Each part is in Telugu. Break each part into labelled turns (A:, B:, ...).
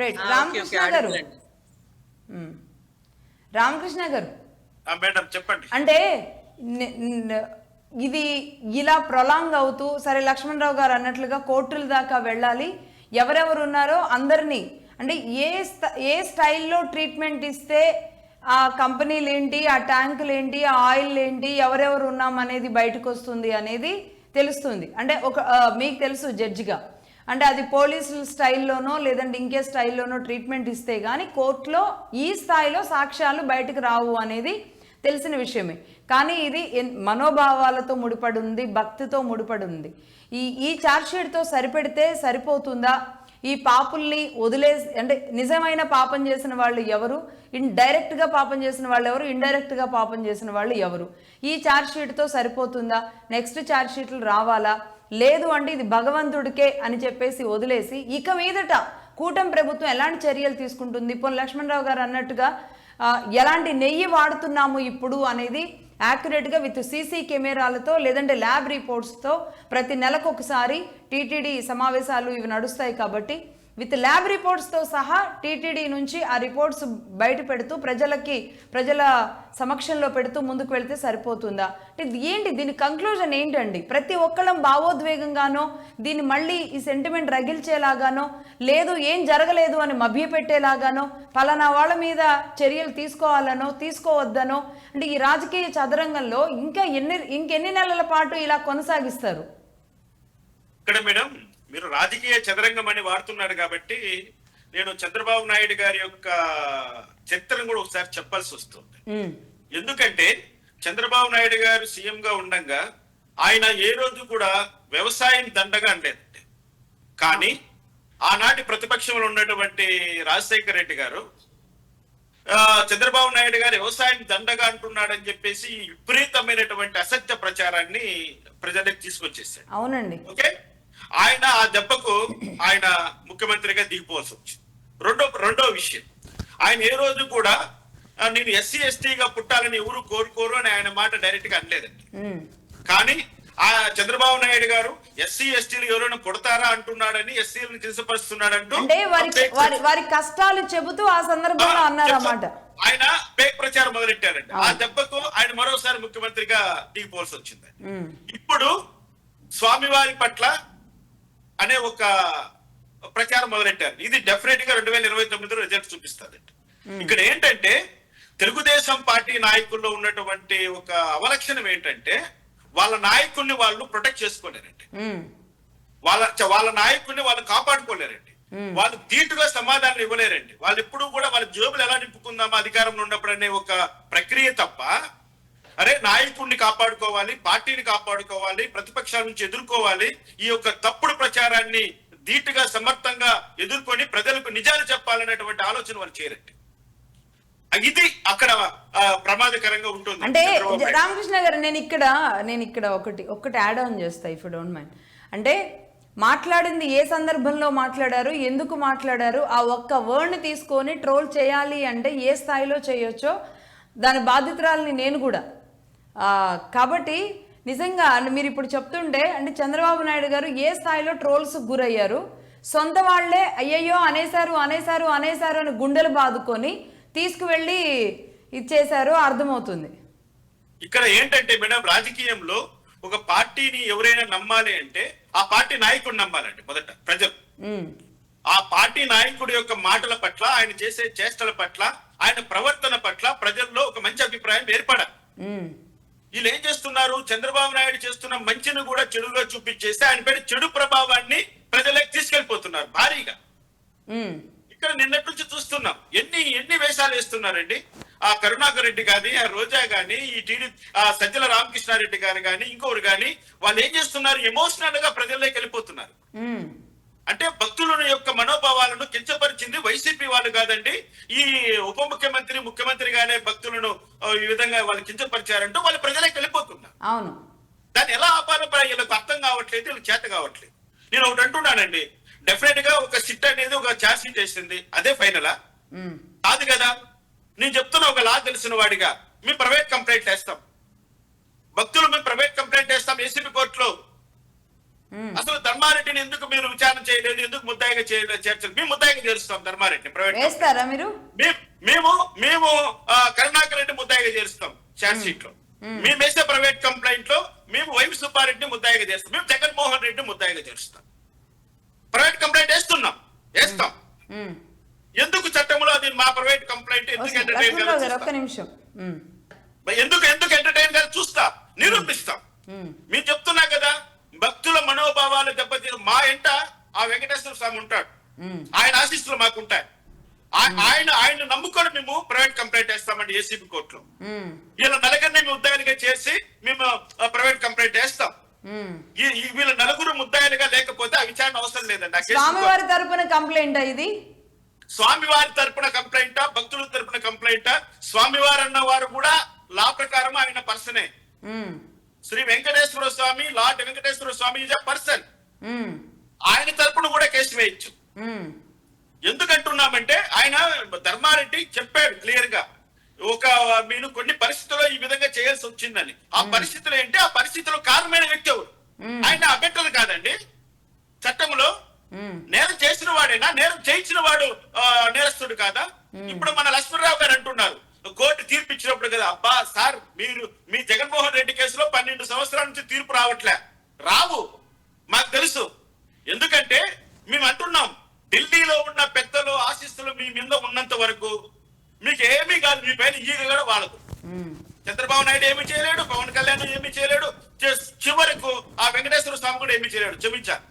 A: రైట్.
B: ఓకే ఓకే
A: రామకృష్ణ గారు,
B: అడుగులండి.
A: రామకృష్ణ గారు,
C: మేడం చెప్పండి.
A: అంటే ని- న- ఇది ఇలా ప్రొలాంగ్ అవుతూ, సరే లక్ష్మణరావు గారు అన్నట్లుగా కోర్టుల దాకా వెళ్ళాలి, ఎవరెవరు ఉన్నారో అందరినీ, అంటే ఏ స్టైల్లో ట్రీట్మెంట్ ఇస్తే ఆ కంపెనీలు ఏంటి, ఆ ట్యాంకులు ఏంటి, ఆ ఆయిల్ ఏంటి, ఎవరెవరు ఉన్నాం అనేది బయటకు వస్తుంది అనేది తెలుస్తుంది. అంటే మీకు తెలుసు జడ్జిగా, అంటే అది పోలీసుల స్టైల్లోనో లేదంటే ఇంకే స్టైల్లోనో ట్రీట్మెంట్ ఇస్తే కానీ కోర్టులో ఈ స్థాయిలో సాక్ష్యాలు బయటకు రావు అనేది తెలిసిన విషయమే. కానీ ఇది మనోభావాలతో ముడిపడి ఉంది, భక్తితో ముడిపడి ఉంది. ఈ ఛార్జ్షీట్తో సరిపెడితే సరిపోతుందా? ఈ పాపుల్ని వదిలేసి, అంటే నిజమైన పాపం చేసిన వాళ్ళు ఎవరు, డైరెక్ట్గా పాపం చేసిన వాళ్ళు ఎవరు, ఇండైరెక్ట్గా పాపం చేసిన వాళ్ళు ఎవరు, ఈ ఛార్జ్షీట్తో సరిపోతుందా? నెక్స్ట్ ఛార్జ్షీట్లు రావాలా? లేదు అంటే ఇది భగవంతుడికే అని చెప్పేసి వదిలేసి ఇక మీదట కూటమి ప్రభుత్వం ఎలాంటి చర్యలు తీసుకుంటుంది? పొన్ లక్ష్మణరావు గారు అన్నట్టుగా ఎలాంటి నెయ్యి వాడుతున్నాము ఇప్పుడు అనేది యాక్యురేట్గా విత్ సీసీ కెమెరాలతో లేదంటే ల్యాబ్ రిపోర్ట్స్తో ప్రతి నెలకు ఒకసారి టీటీడీ సమావేశాలు ఇవి నడుస్తాయి కాబట్టి విత్ ల్యాబ్ రిపోర్ట్స్తో సహా టీటీడీ నుంచి ఆ రిపోర్ట్స్ బయట పెడుతూ ప్రజల సమక్షంలో పెడుతూ ముందుకు వెళ్తే సరిపోతుందా? అంటే ఏంటి దీని కంక్లూజన్ ఏంటండి? ప్రతి ఒక్కళ్ళం భావోద్వేగంగానో దీన్ని మళ్ళీ ఈ సెంటిమెంట్ రగిల్చేలాగానో, లేదు ఏం జరగలేదు అని మభ్యపెట్టేలాగానో, పలానా వాళ్ళ మీద చర్యలు తీసుకోవాలనో తీసుకోవద్దనో, అంటే ఈ రాజకీయ చదరంగంలో ఇంకెన్ని నెలల పాటు ఇలా కొనసాగిస్తారు?
C: ఇక్కడ మేడం మీరు రాజకీయ చదరంగం అని వాడుతున్నారు కాబట్టి నేను చంద్రబాబు నాయుడు గారి యొక్క చరిత్రను కూడా ఒకసారి చెప్పాల్సి వస్తుంది. ఎందుకంటే చంద్రబాబు నాయుడు గారు సీఎం గా ఉండగా ఆయన ఏ రోజు కూడా వ్యవసాయం దండగా అనలేదండి. కానీ ఆనాటి ప్రతిపక్షంలో ఉన్నటువంటి రాజశేఖర రెడ్డి గారు చంద్రబాబు నాయుడు గారు వ్యవసాయం దండగా అంటున్నాడని చెప్పేసి విపరీతమైనటువంటి అసత్య ప్రచారాన్ని ప్రజలకు తీసుకొచ్చేసాడు.
A: అవునండి.
C: ఓకే, ఆయన ఆ దెబ్బకు ఆయన ముఖ్యమంత్రిగా దిగిపోవాల్సి వచ్చింది. రెండో విషయం, ఆయన ఏ రోజు కూడా నేను ఎస్సీ ఎస్టీగా పుట్టాలని ఎవరు కోరుకోరు అని ఆయన మాట డైరెక్ట్ గా అనలేదండి. కానీ ఆ చంద్రబాబు నాయుడు గారు ఎస్సీ ఎస్టీలు ఎవరైనా కొడతారా అంటున్నాడని, ఎస్సీలను కించపరుస్తున్నాడంటూ
A: అంటే వారి కష్టాలు చెబుతూ ఆ సందర్భంలో అన్నారన్నమాట.
C: ఆయన పేక్ ప్రచారం మొదలెట్టారండి. ఆ దెబ్బకు ఆయన మరోసారి ముఖ్యమంత్రిగా దిగిపోవాల్సి వచ్చింది. ఇప్పుడు స్వామివారి పట్ల అనే ఒక ప్రచారం మొదలెట్టారు. ఇది డెఫినెట్ గా 2029లో రిజల్ట్ చూపిస్తారండి. ఇక్కడ ఏంటంటే తెలుగుదేశం పార్టీ నాయకుల్లో ఉన్నటువంటి ఒక అవలక్షణం ఏంటంటే వాళ్ళ నాయకుల్ని వాళ్ళు ప్రొటెక్ట్ చేసుకోలేరండి. వాళ్ళ నాయకుల్ని వాళ్ళు కాపాడుకోలేరండి. వాళ్ళు ధీటుగా సమాధానం ఇవ్వలేరండి. వాళ్ళు ఎప్పుడు కూడా వాళ్ళ జోబులు ఎలా నింపుకుందామా అధికారంలో ఉన్నప్పుడు అనే ఒక ప్రక్రియ తప్ప, అరే నాయకుడిని కాపాడుకోవాలి, పార్టీని కాపాడుకోవాలి, ప్రతిపక్షాల నుంచి ఎదుర్కోవాలి, ఈ యొక్క తప్పుడు ప్రచారాన్ని ధీటుగా సమర్థంగా ఎదుర్కొని ప్రజలకు నిజాలు చెప్పాలనేటువంటి ఆలోచన వాళ్ళు చేయరండి. ఇది అక్కడ ప్రమాదకరంగా ఉంటుంది.
A: అంటే రామకృష్ణ గారు, నేను ఇక్కడ ఒకటి యాడ్ ఆన్ చేస్తా, ఇఫ్ యు డోంట్ మైండ్. అంటే మాట్లాడింది ఏ సందర్భంలో మాట్లాడారు, ఎందుకు మాట్లాడారు, ఆ ఒక్క వర్డ్ని తీసుకొని ట్రోల్ చేయాలి అంటే ఏ స్థాయిలో చేయొచ్చో దాని బాధితురాలని నేను కూడా. కాబట్టి నిజంగా మీరు ఇప్పుడు చెప్తుంటే, అంటే చంద్రబాబు నాయుడు గారు ఏ స్థాయిలో ట్రోల్స్ గురయ్యారు, సొంత వాళ్లే అయ్యయ్యో అనేశారు అని గుండెలు బాదుకొని తీసుకువెళ్ళి ఇచ్చేశారు, అర్థమవుతుంది.
C: ఇక్కడ ఏంటంటే మేడం, రాజకీయంలో ఒక పార్టీని ఎవరైనా నమ్మాలి అంటే ఆ పార్టీ నాయకుడు నమ్మాలండి మొదట ప్రజలు. ఆ పార్టీ నాయకుడి యొక్క మాటల పట్ల, ఆయన చేసే చేష్టల పట్ల, ఆయన ప్రవర్తన పట్ల ప్రజల్లో ఒక మంచి అభిప్రాయం ఏర్పడాలి. వీళ్ళు ఏం చేస్తున్నారు, చంద్రబాబు నాయుడు చేస్తున్న మంచిని కూడా చెడుగా చూపించేస్తే ఆయన పైన చెడు ప్రభావాన్ని ప్రజలకు తీసుకెళ్లిపోతున్నారు భారీగా. ఇక్కడ నిన్నటి నుంచి చూస్తున్నాం ఎన్ని వేషాలు వేస్తున్నారండి. ఆ కరుణాకర్ రెడ్డి కానీ, ఆ రోజా గాని, ఈ సజ్జల రామకృష్ణారెడ్డి గారు కానీ, ఇంకొకరు కానీ, వాళ్ళు ఏం చేస్తున్నారు, ఎమోషనల్ గా ప్రజల్లోకి వెళ్ళిపోతున్నారు. అంటే భక్తుల యొక్క మనోభావాలను కించపరిచింది వైసీపీ వాళ్ళు కాదండి. ఈ ఉప ముఖ్యమంత్రిగానే భక్తులను ఈ విధంగా వాళ్ళు కించపరిచారంటూ వాళ్ళు ప్రజలకు వెళ్ళిపోతున్నారు.
A: అవును,
C: దాన్ని ఎలా ఆపాలో వీళ్ళకి అర్థం కావట్లేదు, వీళ్ళకి చేత కావట్లేదు. నేను ఒకటి అంటున్నానండి, డెఫినెట్ గా ఒక సిట్ అనేది ఒక ఛార్జ్ షీట్ వేసింది, అదే ఫైనలా కాదు కదా. నేను చెప్తున్నా, ఒక లా తెలిసిన వాడిగా మేము ప్రైవేట్ కంప్లైంట్ వేస్తాం, భక్తులు మేము ప్రైవేట్ కంప్లైంట్ వేస్తాం ఏసీబీ కోర్టులో. అసలు ధర్మారెడ్డిని ఎందుకు మీరు విచారణ చేయలేదు, ఎందుకు ముద్దాయిగా చేర్చలేదు? మేము ముద్దాయిగా చేరుస్తాం ధర్మారెడ్డిని ప్రైవేట్
A: వేస్తారా మీరు?
C: మేము మేము కరుణాకర్ రెడ్డి ముద్దాయిగా చేరుస్తాం ఛార్జ్ షీట్ లో. మేము వేసే ప్రైవేట్ కంప్లైంట్ లో మేము వైవి సుబ్బారెడ్డిని ముద్దాయిగా చేస్తాం, మేము జగన్మోహన్ రెడ్డిని ముద్దాయిగా చేరుస్తాం. ప్రైవేట్ కంప్లైంట్ వేస్తాం. ఎందుకు చట్టంలో అది మా ప్రైవేట్ కంప్లైంట్ ఎందుకు ఎంటర్టైన్
A: ఒక్క నిమిషం.
C: ఎందుకు ఎంటర్టైన్ గా చూస్తా, నిరూపిస్తాం. మీరు చెప్తున్నా కదా భక్తుల మనోభావాలు దెబ్బతీరు. మా ఎంట ఆ వెంకటేశ్వర స్వామి ఉంటాడు, ఆయన ఆశీస్సులు మాకుంటాయి. ఆయన నమ్ముకొని మేము ప్రైవేట్ కంప్లైంట్ వేస్తామండి ఏసీబీ కోర్టులో. వీళ్ళ నలుగురిని మేము ముద్దాయిలుగా చేసి మేము ప్రైవేట్ కంప్లైంట్ వేస్తాం. వీళ్ళ నలుగురు ముద్దాయిలుగా లేకపోతే ఆ విచారణ అవసరం లేదండి.
A: స్వామివారి తరపున కంప్లైంట్ ఇది,
C: స్వామివారి తరపున కంప్లైంటా, భక్తుల తరపున కంప్లైంటా? స్వామివారు అన్న వారు కూడా లా ప్రకారం ఆయన పర్సనే. Shri Venkateswara Swami, lord Venkateswara Swami is a person. ఆయన తరపున కూడా కేసు వేయచ్చు. ఎందుకంటున్నామంటే ఆయన ధర్మారెడ్డి చెప్పాడు క్లియర్ గా, మీరు కొన్ని పరిస్థితుల్లో ఈ విధంగా చేయాల్సి వచ్చిందని. ఆ పరిస్థితులు ఏంటి, ఆ పరిస్థితుల్లో కారణమైన వ్యక్తి ఎవరు? ఆయన అభ్యర్థులు కాదండి. చట్టంలో నేరం చేసిన వాడేనా, నేరం చేయించిన వాడు నేరస్తుడు కాదా? ఇప్పుడు మన లక్ష్మణరావు గారు అంటున్నారు కోర్టు తీర్పు ఇచ్చినప్పుడు కదా, అబ్బా సార్ మీరు మీ జగన్మోహన్ రెడ్డి కేసులో 12 సంవత్సరాల నుంచి తీర్పు రావు మాకు తెలుసు. ఎందుకంటే మేము అంటున్నాం ఢిల్లీలో ఉన్న పెద్దలు ఆశీస్సులు మీ మీద ఉన్నంత వరకు మీకు ఏమీ కాదు, మీ పైన ఈగ కూడా వాళ్ళదు. చంద్రబాబు నాయుడు ఏమీ చేయలేడు, పవన్ కళ్యాణ్ ఏమీ చేయలేడు, చివరకు ఆ వెంకటేశ్వర స్వామి కూడా ఏమీ చేయలేడు. క్షమించారు.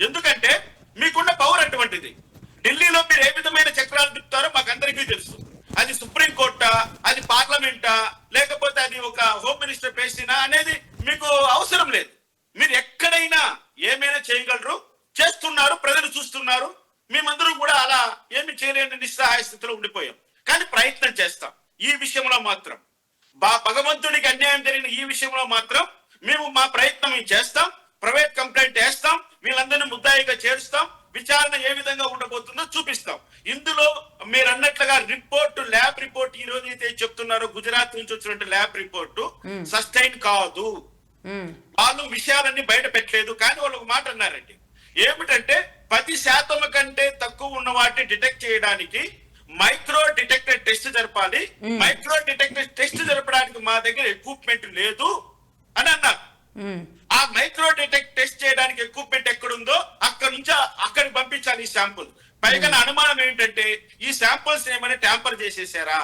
C: ఎందుకంటే మీకున్న పవర్ అటువంటిది. ఢిల్లీలో మీరు ఏ విధమైన చక్రాలు తిప్పుతారో మాకందరికీ తెలుసు. అది సుప్రీం కోర్టా, అది పార్లమెంటా, లేకపోతే అది ఒక హోమ్ మినిస్టర్ పేసినా అనేది మీకు అవసరం లేదు. మీరు ఎక్కడైనా ఏమైనా చేయగలరు, చేస్తున్నారు, ప్రజలు చూస్తున్నారు. మేమందరం కూడా అలా ఏమి చేయలేని నిస్సహాయ స్థితిలో ఉండిపోయాం. కానీ ప్రయత్నం చేస్తాం. ఈ విషయంలో మాత్రం భగవంతుడికి అన్యాయం జరిగిన ఈ విషయంలో మాత్రం మేము మా ప్రయత్నం చేస్తాం. ప్రైవేట్ కంప్లైంట్ వేస్తాం, వీళ్ళందరినీ ముద్దాయిగా చేరుస్తాం. విచారణ ఏ విధంగా ఉండబోతుందో చూపిస్తాం. ఇందులో మీరు అన్నట్లుగా ల్యాబ్ రిపోర్ట్ ఈ రోజు అయితే చెప్తున్నారో గుజరాత్ నుంచి వచ్చినట్టు ల్యాబ్ రిపోర్టు సస్టైన్ కాదు. వాళ్ళు విషయాలన్నీ బయట పెట్టలేదు. కానీ వాళ్ళు ఒక మాట అన్నారండి, ఏమిటంటే 10% కంటే తక్కువ ఉన్న వాటిని డిటెక్ట్ చేయడానికి మైక్రో డిటెక్టర్ టెస్ట్ జరపాలి. మైక్రో డిటెక్టర్ టెస్ట్ జరపడానికి మా దగ్గర ఎక్విప్మెంట్ లేదు అని అన్నారు. ఆ మైక్రో డిటెక్ట్ టెస్ట్ చేయడానికి ఎక్విప్మెంట్ ఎక్కడుందో అక్కడ నుంచి అక్కడికి పంపించాలి ఈ శాంపుల్. పైగా అనుమానం ఏంటంటే ఈ శాంపుల్స్ ఏమైనా ట్యాంపర్ చేసేసారా,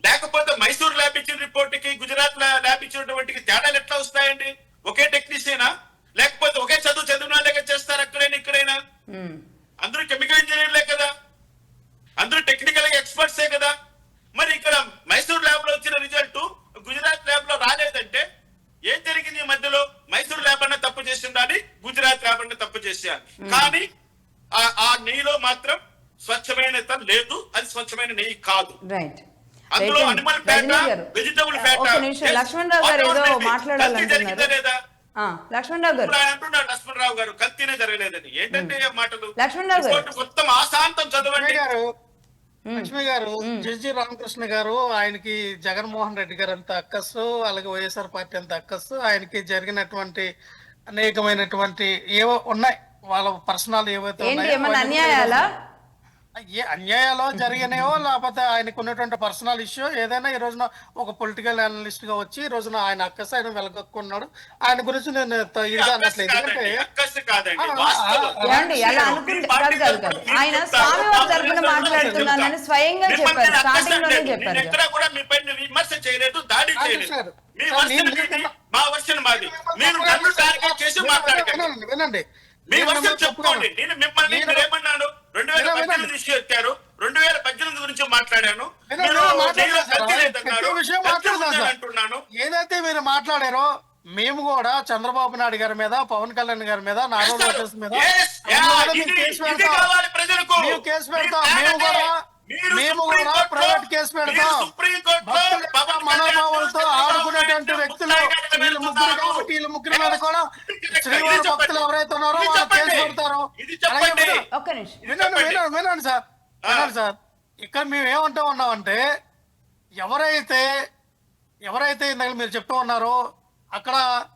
C: లేకపోతే మైసూర్ ల్యాబ్ ఇచ్చిన రిపోర్ట్ కి గుజరాత్ ల్యాబ్ ఇచ్చినటువంటి తేడాలు ఎట్లా వస్తాయండి? ఒకే టెక్నీషియనా, లేకపోతే ఒకే చదివిన వాళ్ళే చేస్తారు అక్కడైనా ఇక్కడైనా? అందరూ కెమికల్ ఇంజనీర్లే కదా, అందరూ టెక్నికల్ ఎక్స్పర్ట్సే కదా. మరి ఇక్కడ మైసూర్ ల్యాబ్ లో వచ్చిన రిజల్ట్ గుజరాత్ ల్యాబ్ లో రాలేదంటే ఏం జరిగింది? ఈ మధ్యలో మైసూర్ ల్యాబ్ అన్న తప్పు చేసి ఉండాలి, గుజరాత్ ల్యాబ్ అన్న తప్పు చేసేయాలి. కానీ ఆ నెయ్యిలో మాత్రం స్వచ్ఛమైన లేదు, అది స్వచ్ఛమైన నెయ్యి కాదు. అందులో animal fat, vegetable fat.
A: Lakshmanarao గారు ఏదో మాట్లాడాలంటున్నారు
C: లేదా?
A: లక్ష్మణరావు గారు
C: అంటున్నాడు, లక్ష్మణరావు గారు కల్తీనే జరగలేదని. ఏంటంటే మాటలు
A: లక్ష్మణరావు గారు
C: మొత్తం ఆశాంతం చదవండి.
B: లక్ష్మి గారు, జడ్జి రామకృష్ణ గారు, ఆయనకి జగన్మోహన్ రెడ్డి గారు అంత అక్కస్సు, అలాగే వైఎస్ఆర్ పార్టీ అంత అక్కస్సు. ఆయనకి జరిగినటువంటి అనేకమైనటువంటి ఏవో ఉన్నాయి, వాళ్ళ పర్సనల్ ఏవైతే
A: అన్యాయాలా,
B: ఏ అన్యాయాలు జరిగినాయో, లేకపోతే ఆయనకు ఉన్నటువంటి పర్సనల్ ఇష్యూ ఏదైనా ఈ రోజున ఒక పొలిటికల్ అనలిస్ట్ గా వచ్చి ఈ రోజున ఆయన అక్కస్ ఆయన వెలగొక్కున్నాడు. ఆయన గురించి నేను ఇదిగా అనట్లేదు.
A: ఆయన స్వామివారి తరపున మాట్లాడుతున్నానని స్వయంగా చెప్పారు, స్టార్టింగ్ లోనే చెప్పారు.
C: ఎక్కడ కూడా మీ పైన విమర్శ చేయలేదు, దాడి చేయలేదు. మీ వర్షన్ మా వర్షన్ మాది. మీరు నన్ను టార్గెట్ చేసి మాట్లాడకండి.
B: వినండి,
C: మీ వర్షన్ చెప్పుకోండి. నేను మిమ్మల్ని ఏమన్నాను? 2018 ఇష్యూ ఎత్తారు, 2018 గురించి మాట్లాడాను.
B: ఏదైతే మీరు మాట్లాడారో మేము కూడా చంద్రబాబు నాయుడు గారి మీద, పవన్ కళ్యాణ్ గారి మీద, నారా లోకేష్ మీద కేసు పెడతాం. మేము కూడా ప్రైవేట్ కేసు పెడతాం. మనోభావాలతో ఆడుకునేటువంటి వ్యక్తులు వీళ్ళు ముగ్గురు కాబట్టి వీళ్ళ ముగ్గురు మీద కూడా శ్రీవారి భక్తులు ఎవరైతే ఉన్నారో వాళ్ళు కేసు పెడతారు. వినండి సార్, ఇక్కడ మేము ఏమంటూ ఉన్నామంటే ఎవరైతే ఇందాక మీరు చెప్తూ ఉన్నారో అక్కడ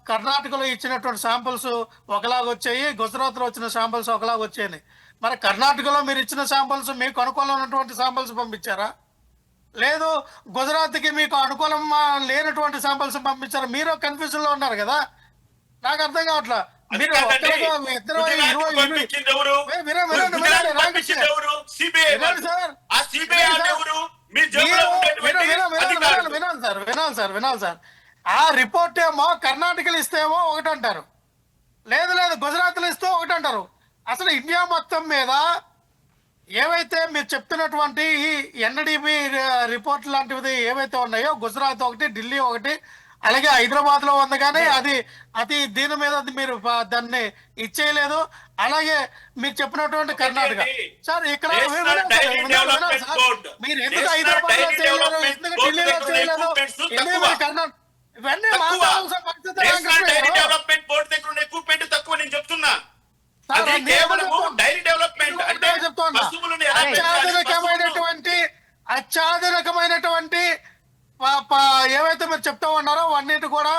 B: కర్ణాటకలో ఇచ్చినటువంటి శాంపుల్స్ ఒకలాగా వచ్చాయి, గుజరాత్లో వచ్చిన శాంపుల్స్ ఒకలాగా వచ్చాయి. మరి కర్ణాటకలో మీరు ఇచ్చిన శాంపుల్స్ మీకు అనుకూలమైనటువంటి శాంపుల్స్ పంపించారా, లేదు గుజరాత్కి మీకు అనుకూలం లేనటువంటి శాంపుల్స్ పంపించారా? మీరు కన్ఫ్యూజన్ లో ఉన్నారు కదా, నాకు అర్థం కావట్లా.
C: అది
B: మీరు
C: కాదండి.
B: ఒక్కరుగా ఇద్దరు
C: గుజరాత్కు పంపించింది ఎవరు? గుజరాత్కు పంపించింది ఎవరు? CBI వాళ్ళు. ఆ CBI వాళ్ళు ఎవరు? మీ జేబులో ఉండేటువంటి అధికారులు.
B: వినాలి సార్. ఆ రిపోర్ట్ ఏమో కర్ణాటకలు ఇస్తేమో ఒకటి అంటారు, లేదు గుజరాత్లో ఇస్తే ఒకటి అంటారు. అసలు ఇండియా మొత్తం మీద ఏవైతే మీరు చెప్తున్నటువంటి ఈ ఎన్డీబీ రిపోర్ట్ లాంటివి ఏవైతే ఉన్నాయో, గుజరాత్ ఒకటి, ఢిల్లీ ఒకటి, అలాగే హైదరాబాద్ లో ఉంది, కానీ అది దీని మీద మీరు దాన్ని ఇచ్చేయలేదు. అలాగే మీరు చెప్పినటువంటి కర్ణాటక సార్, ఇక్కడ మీరు ఎందుకు హైదరాబాద్ లో చేయలేదు, ఎందుకు ఢిల్లీలో చేయలేదు, ఎందుకు కర్ణాటక, ఇవన్నీ
C: డెవలప్మెంట్ బోర్డు దగ్గర ఉన్న ఎక్విప్మెంట్ తక్కువ నేను చెప్తున్నా. అది కేవలము డైరీ డెవలప్మెంట్ అంటే పశువులను ఎలా పెంచాలి?
B: అత్యాధునికమైనటువంటి ఏవైతే మీరు చెప్తా ఉన్నారో అన్నిటి కూడా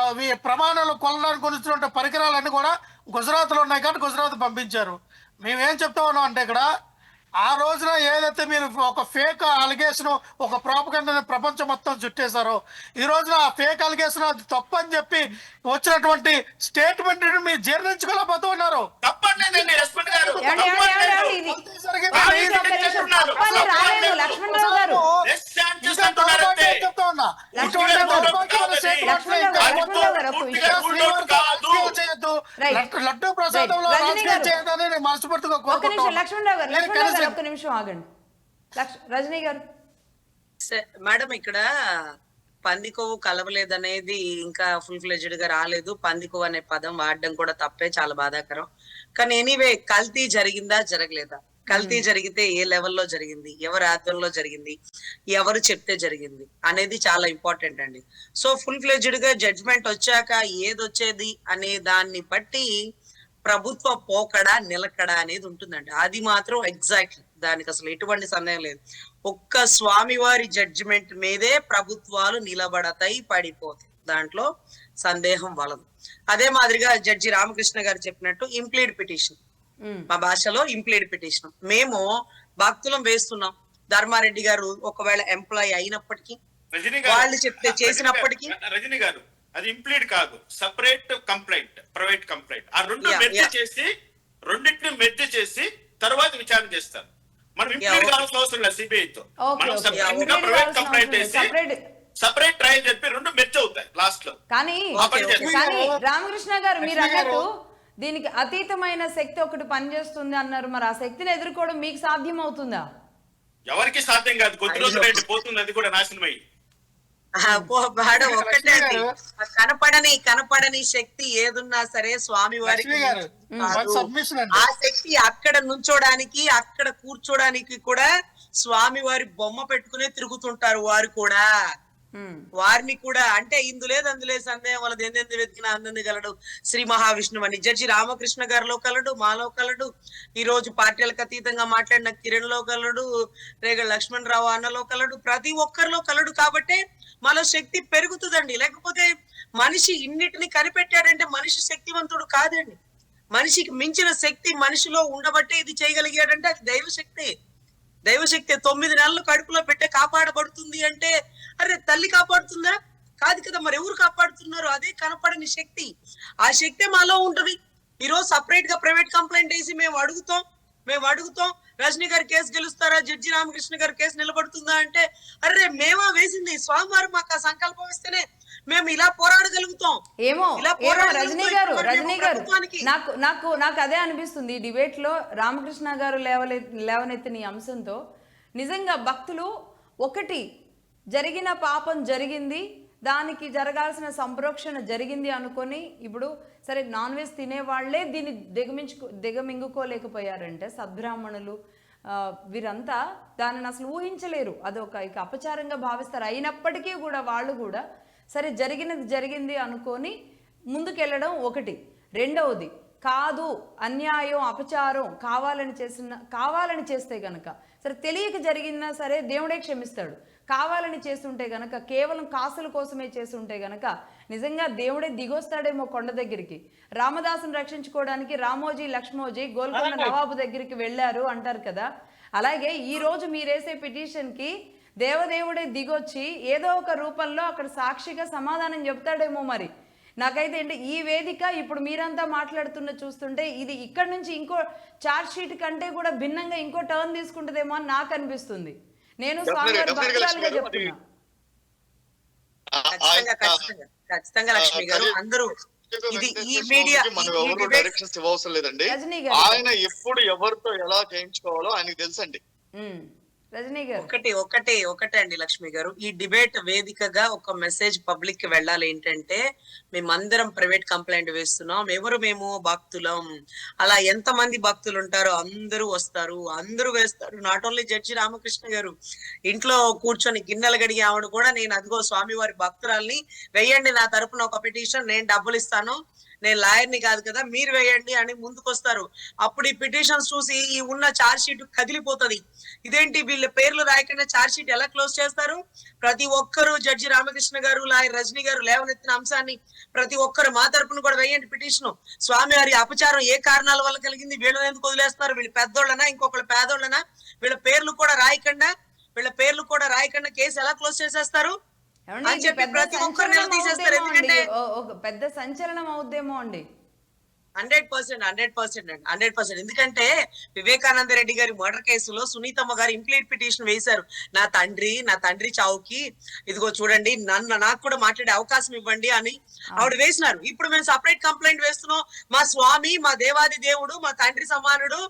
B: అవి ప్రమాణాలు కొనడానికి కొనిస్తున్న పరికరాలన్నీ కూడా గుజరాత్ లో ఉన్నాయి కాబట్టి గుజరాత్ పంపించారు. మేమేం చెప్తా ఉన్నాం అంటే, ఇక్కడ ఆ రోజున ఏదైతే మీరు ఒక ఫేక్ అలిగేషన్, ఒక ప్రాపగండాని ప్రపంచం మొత్తం చుట్టేశారో, ఈ రోజున ఆ ఫేక్ అలిగేషన్ అది తప్పని చెప్పి వచ్చినటువంటి స్టేట్మెంట్ మీరు జీర్ణించుకోలేకపోతూ ఉన్నారు.
C: తప్పట్లేదండి లక్ష్మణ్ గారు.
A: లక్ష్మణరావు గారు
B: లడ్డు ప్రసాదంలో చేయదని నేను మనస్ఫూర్తిగా కోరుకుంటున్నాను.
A: లక్ష్మణరావు గారు ఒక్క నిమిషం ఆగండి. రజనీ గారు.
D: మేడం, ఇక్కడ పంది కొవ్వు కలవలేదనేది ఇంకా ఫుల్ ఫ్లెడ్జ్డ్ గా రాలేదు. పంది కొవ్వు అనే పదం వాడడం కూడా తప్పే, చాలా బాధాకరం. కానీ ఎనీవే, కల్తీ జరిగిందా జరగలేదా, కల్తీ జరిగితే ఏ లెవెల్లో జరిగింది, ఎవరి ఆధ్వర్యంలో జరిగింది, ఎవరు చెప్తే జరిగింది అనేది చాలా ఇంపార్టెంట్ అండి. సో ఫుల్ ఫ్లెడ్జ్డ్ గా జడ్జ్మెంట్ వచ్చాక ఏదొచ్చేది అనే దాన్ని బట్టి ప్రభుత్వ పోకడ నిలకడ అనేది ఉంటుందండి. అది మాత్రం ఎగ్జాక్ట్లీ, దానికి అసలు ఎటువంటి సందేహం లేదు. ఒక్క స్వామివారి జడ్జిమెంట్ మీదే ప్రభుత్వాలు నిలబడతాయి, పడిపోతాయి, దాంట్లో సందేహం వలదు. అదే మాదిరిగా జడ్జి రామకృష్ణ గారు చెప్పినట్టు ఇంప్లీడ్ పిటిషన్, మా భాషలో ఇంప్లీడ్ పిటిషన్ మేము భక్తులం వేస్తున్నాం. ధర్మారెడ్డి గారు ఒకవేళ ఎంప్లాయ్ అయినప్పటికీ, వాళ్ళు చెప్తే చేసినప్పటికీ,
C: రజనీ గారు అది ఇంప్లీడ్ కాదు, సపరేట్ కంప్లైంట్, ప్రైవేట్ కంప్లైంట్. ఆ రెండు రెండింటిని మెర్జ్ చేసి తర్వాత విచారణ చేస్తారు. మనం ఇంప్లీడ్ కావాల్సిన అవసరం లేదు సిబిఐ తో. మనం ప్రైవేట్ కంప్లైంట్ వేసి సపరేట్ ట్రయల్ చెప్పి రెండు మెర్జ్ అవుతాయి లాస్ట్ లో.
A: కానీ రామకృష్ణ గారు మీరు అన్నట్టు దీనికి అతీతమైన శక్తి ఒకటి పనిచేస్తుంది అన్నారు. మరి ఆ శక్తిని ఎదుర్కోవడం మీకు సాధ్యం అవుతుందా?
C: ఎవరికి సాధ్యం కాదు. కొద్ది రోజులు అయితే పోతుంది, అది కూడా నాశనం అయ్యి.
D: ఒకటే కనపడని శక్తి ఏదున్నా సరే స్వామి వారికి ఆ శక్తి అక్కడ నుంచోడానికి, అక్కడ కూర్చోడానికి కూడా స్వామి వారి బొమ్మ పెట్టుకునే తిరుగుతుంటారు వారు కూడా. వారిని కూడా అంటే ఇందులేదు అందులే సందేహం వల్ల ఎందెందు వెతికినా అందంది గలడు శ్రీ మహావిష్ణువు అని జడ్జి రామకృష్ణ గారిలో కలడు, మాలో కలడు, ఈ రోజు పార్టీలకు అతీతంగా మాట్లాడిన కిరణ్ లో కలడు, రేగ లక్ష్మణ్ రావు అన్నలో కలడు, ప్రతి ఒక్కరిలో కలడు. కాబట్టి మాలో శక్తి పెరుగుతుందండి. లేకపోతే మనిషి ఇన్నిటిని కనిపెట్టాడంటే మనిషి శక్తివంతుడు కాదండి. మనిషికి మించిన శక్తి మనిషిలో ఉండబట్టే ఇది చేయగలిగాడంటే అది దైవశక్తి. దైవశక్తి 9 నెలలు కడుపులో పెట్టే కాపాడబడుతుంది అంటే, అరే తల్లి కాపాడుతుందా? కాదు కదా, మరి ఎవరు కాపాడుతున్నారు? అదే కనపడని శక్తి. ఆ శక్తి మాలో ఉంటది. ఈ రోజు సపరేట్ గా ప్రైవేట్ కంప్లైంట్ వేసి మేము అడుగుతాం రజనీ గారి కేసు గెలుస్తారా, జడ్జి రామకృష్ణ గారి కేసు నిలబడుతుందా అంటే, అరే మేమా వేసింది, స్వామివారు మాకు ఆ సంకల్పం ఇస్తేనే మేము ఇలా పోరాడగలుగుతాం.
A: ఏమో రజనీ గారు నాకు అదే అనిపిస్తుంది. డిబేట్ లో రామకృష్ణ గారు లేవనెత్తిన ఈ అంశంతో నిజంగా భక్తులు ఒకటి జరిగిన పాపం జరిగింది, దానికి జరగాల్సిన సంప్రోక్షణ జరిగింది అనుకొని ఇప్పుడు సరే నాన్ వెజ్ తినేవాళ్లే దీన్ని దిగమింగుకోలేకపోయారంటే సద్బ్రాహ్మణులు వీరంతా దానిని అసలు ఊహించలేరు. అదొక ఇక అపచారంగా భావిస్తారు. అయినప్పటికీ కూడా వాళ్ళు కూడా సరే జరిగినది జరిగింది అనుకొని ముందుకెళ్ళడం ఒకటి. రెండవది కాదు అన్యాయం అపచారం కావాలని చేస్తే గనక సరే తెలియక జరిగినా సరే దేవుడే క్షమిస్తాడు. కావాలని చేస్తుంటే గనక కేవలం కాసుల కోసమే చేస్తుంటే గనక నిజంగా దేవుడే దిగొస్తాడేమో కొండ దగ్గరికి. రామదాసుని రక్షించుకోవడానికి రామోజీ లక్ష్మోజీ గోల్కొండ నవాబు దగ్గరికి వెళ్ళారు అంటారు కదా. అలాగే ఈ రోజు మీరేసే పిటిషన్కి దేవదేవుడే దిగొచ్చి ఏదో ఒక రూపంలో అక్కడ సాక్షిగా సమాధానం చెప్తాడేమో. మరి నాకైతే ఏంటి ఈ వేదిక ఇప్పుడు మీరంతా మాట్లాడుతున్న చూస్తుంటే ఇది ఇక్కడ నుంచి ఇంకో చార్జ్ షీట్ కంటే కూడా భిన్నంగా ఇంకో టర్న్ తీసుకుంటుందేమో అని నాకు అనిపిస్తుంది. నేను స్వామివారి భక్తురాలుగా చెప్తున్నా.
D: ఖచ్చితంగా లక్ష్మి గారు అందరూ ఇది ఈ మీడియా
E: డైరెక్షన్స్ ఇవ్వవసరం లేదండి. ఆయన ఎప్పుడు ఎవరితో ఎలా చేయించుకోవాలో ఆయనకు తెలుసండి.
A: రజనీ గారు
D: ఒకటే అండి లక్ష్మి గారు, ఈ డిబేట్ వేదికగా ఒక మెసేజ్ పబ్లిక్ కి వెళ్ళాలి. ఏంటంటే మేమందరం ప్రైవేట్ కంప్లైంట్ వేస్తున్నాం, మేము భక్తులం. అలా ఎంత మంది భక్తులు ఉంటారో అందరూ వస్తారు, అందరూ వేస్తారు. నాట్ ఓన్లీ జడ్జి రామకృష్ణ గారు ఇంట్లో కూర్చొని గిన్నెలు గడిగే ఆవిడ కూడా నేను అదిగో స్వామివారి భక్తురాల్ని, వేయండి నా తరపున ఒక పిటిషన్, నేను డబ్బులు ఇస్తాను, నేను లాయర్ని కాదు కదా, మీరు వేయండి అని ముందుకొస్తారు. అప్పుడు ఈ పిటిషన్స్ చూసి ఈ ఉన్న ఛార్జ్ షీట్ కదిలిపోతుంది. ఇదేంటి వీళ్ళ పేర్లు రాయకుండా ఛార్జ్ షీట్ ఎలా క్లోజ్ చేస్తారు? ప్రతి ఒక్కరు జడ్జి రామకృష్ణ గారు, లాయర్ రజనీ గారు లేవనెత్తిన అంశాన్ని ప్రతి ఒక్కరు మా తరపున కూడా వేయండి పిటిషన్. స్వామివారి అపచారం ఏ కారణాల వల్ల కలిగింది, వీళ్ళని ఎందుకు వదిలేస్తారు, వీళ్ళు పెద్దోళ్ళనా ఇంకొకళ్ళు పేదోళ్ళనా, వీళ్ళ పేర్లు కూడా రాయకుండా కేసు ఎలా క్లోజ్ చేసేస్తారు అని చెప్పి ప్రతి ఒక్కరు నిలదీసేస్తారు. ఎందుకంటే
A: పెద్ద సంచలనం అవుద్దేమో అండి.
D: 100%. ఎందుకంటే వివేకానంద రెడ్డి గారి మర్డర్ కేసులో సునీతమ్మ గారు ఇంప్లీట్ పిటిషన్ వేశారు. నా తండ్రి చావుకి ఇదిగో చూడండి నాకు కూడా మాట్లాడే అవకాశం ఇవ్వండి అని ఆవిడ వేసినారు. ఇప్పుడు మేము సపరేట్ కంప్లైంట్ వేస్తున్నాం. మా స్వామి, మా దేవాది దేవుడు, మా తండ్రి సమానుడు,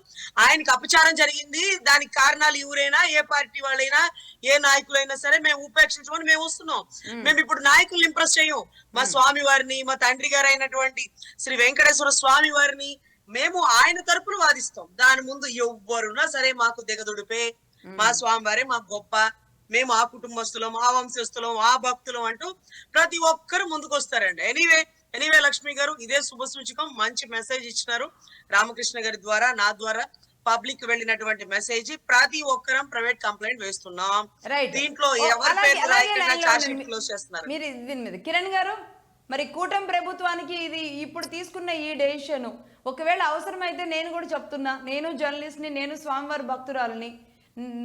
D: ఆయనకి అపచారం జరిగింది, దానికి కారణాలు ఎవరైనా, ఏ పార్టీ వాళ్ళైనా, ఏ నాయకులైనా సరే మేము ఉపేక్షించమని మేము వస్తున్నాం. మేము ఇప్పుడు నాయకుల్ని ఇంప్రెస్ చేయం. మా స్వామి వారిని, మా తండ్రి గారు అయినటువంటి శ్రీ వెంకటేశ్వర స్వామి వారిని మేము ఆయన తరపున వాదిస్తాం. దాని ముందు ఎవ్వరున్నా సరే మాకు దిగదుడిపే, మా స్వామి వారే మాకు గొప్ప, మేము ఆ కుటుంబస్తులం, ఆ వంశస్థులం, ఆ భక్తులం అంటూ ప్రతి ఒక్కరు ముందుకు వస్తారండి. ఎనీవే లక్ష్మి గారు ఇదే శుభ సూచకం. మంచి మెసేజ్ ఇచ్చినారు రామకృష్ణ గారి ద్వారా, నా ద్వారా పబ్లిక్ వెళ్ళినటువంటి మెసేజ్. ప్రతి ఒక్కరం ప్రైవేట్ కంప్లైంట్ వేస్తున్నాం. దీంట్లో ఎవరి పేరు రాయకుండా చార్జ్ షీట్ క్లోజ్ చేస్తున్నారు.
A: మీరు దీని మీద కిరణ్ గారు, మరి కూటమి ప్రభుత్వానికి ఇది ఇప్పుడు తీసుకున్న ఈ డెసిషన్ ఒకవేళ అవసరమైతే నేను కూడా చెప్తున్నా, నేను జర్నలిస్ట్ని, నేను స్వామివారి భక్తురాలని,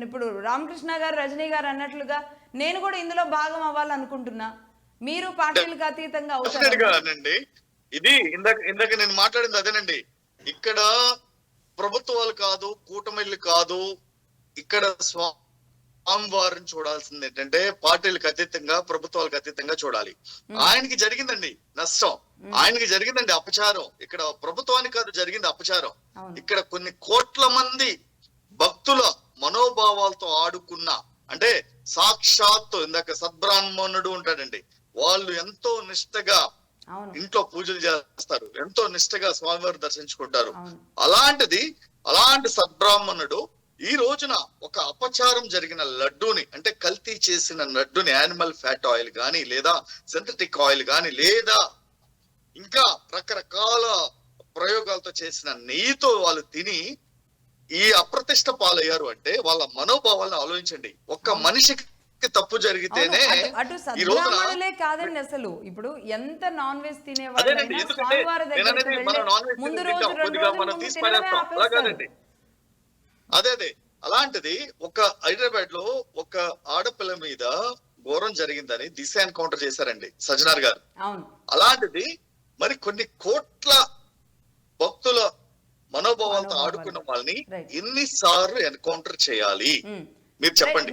A: ఇప్పుడు రామకృష్ణ గారు, రజనీ గారు అన్నట్లుగా నేను కూడా ఇందులో భాగం అవ్వాలనుకుంటున్నా. మీరు పార్టీలకు అతీతంగా
E: అవుతారండి. ఇది ఇందాక నేను మాట్లాడింది అదేనండి. ఇక్కడ ప్రభుత్వాలు కాదు, కూటమిలు కాదు, ఇక్కడ స్వామివారిని చూడాల్సింది ఏంటంటే పార్టీలకు అతీతంగా, ప్రభుత్వాలకు అతీతంగా చూడాలి. ఆయనకి జరిగిందండి నష్టం, ఆయనకి జరిగిందండి అపచారం. ఇక్కడ ప్రభుత్వానికి కాదు జరిగింది అపచారం. ఇక్కడ కొన్ని కోట్ల మంది భక్తుల మనోభావాలతో ఆడుకున్న, అంటే సాక్షాత్తు ఇందాక సద్బ్రాహ్మణుడు ఉంటాడండి, వాళ్ళు ఎంతో నిష్టగా ఇంట్లో పూజలు చేస్తారు, ఎంతో నిష్టగా స్వామివారి దర్శించుకుంటారు. అలాంటి సద్బ్రాహ్మణుడు ఈ రోజున ఒక అపచారం జరిగిన లడ్డూని, అంటే కల్తీ చేసిన లడ్డూని, యానిమల్ ఫ్యాట్ ఆయిల్ గాని, లేదా సింథటిక్ ఆయిల్ గాని, లేదా ఇంకా రకరకాల ప్రయోగాలతో చేసిన నెయ్యితో వాళ్ళు తిని ఈ అప్రతిష్ట పాలయ్యారు. అంటే వాళ్ళ మనోభావాలను ఆలోచించండి. ఒక్క మనిషికి తప్పు జరిగితేనే
A: అటు సద్బ్రాహ్మణులే కాదండి, అసలు ఇప్పుడు ఎంత నాన్ వెజ్ తినే వాళ్ళైనా స్వామివారి దగ్గరికి ముందు రోజు 2 రోజుల ముందు తినడమే ఆపేస్తారు.
E: అదే అలాంటిది ఒక హైదరాబాద్ లో ఒక ఆడపిల్ల మీద ఘోరం జరిగిందని దిశ ఎన్కౌంటర్ చేశారండి సజ్జనార్ గారు. అలాంటిది మరి కొన్ని కోట్ల భక్తుల మనోభావాలతో ఆడుకున్న వాళ్ళని ఎన్నిసార్లు ఎన్కౌంటర్ చేయాలి మీరు చెప్పండి.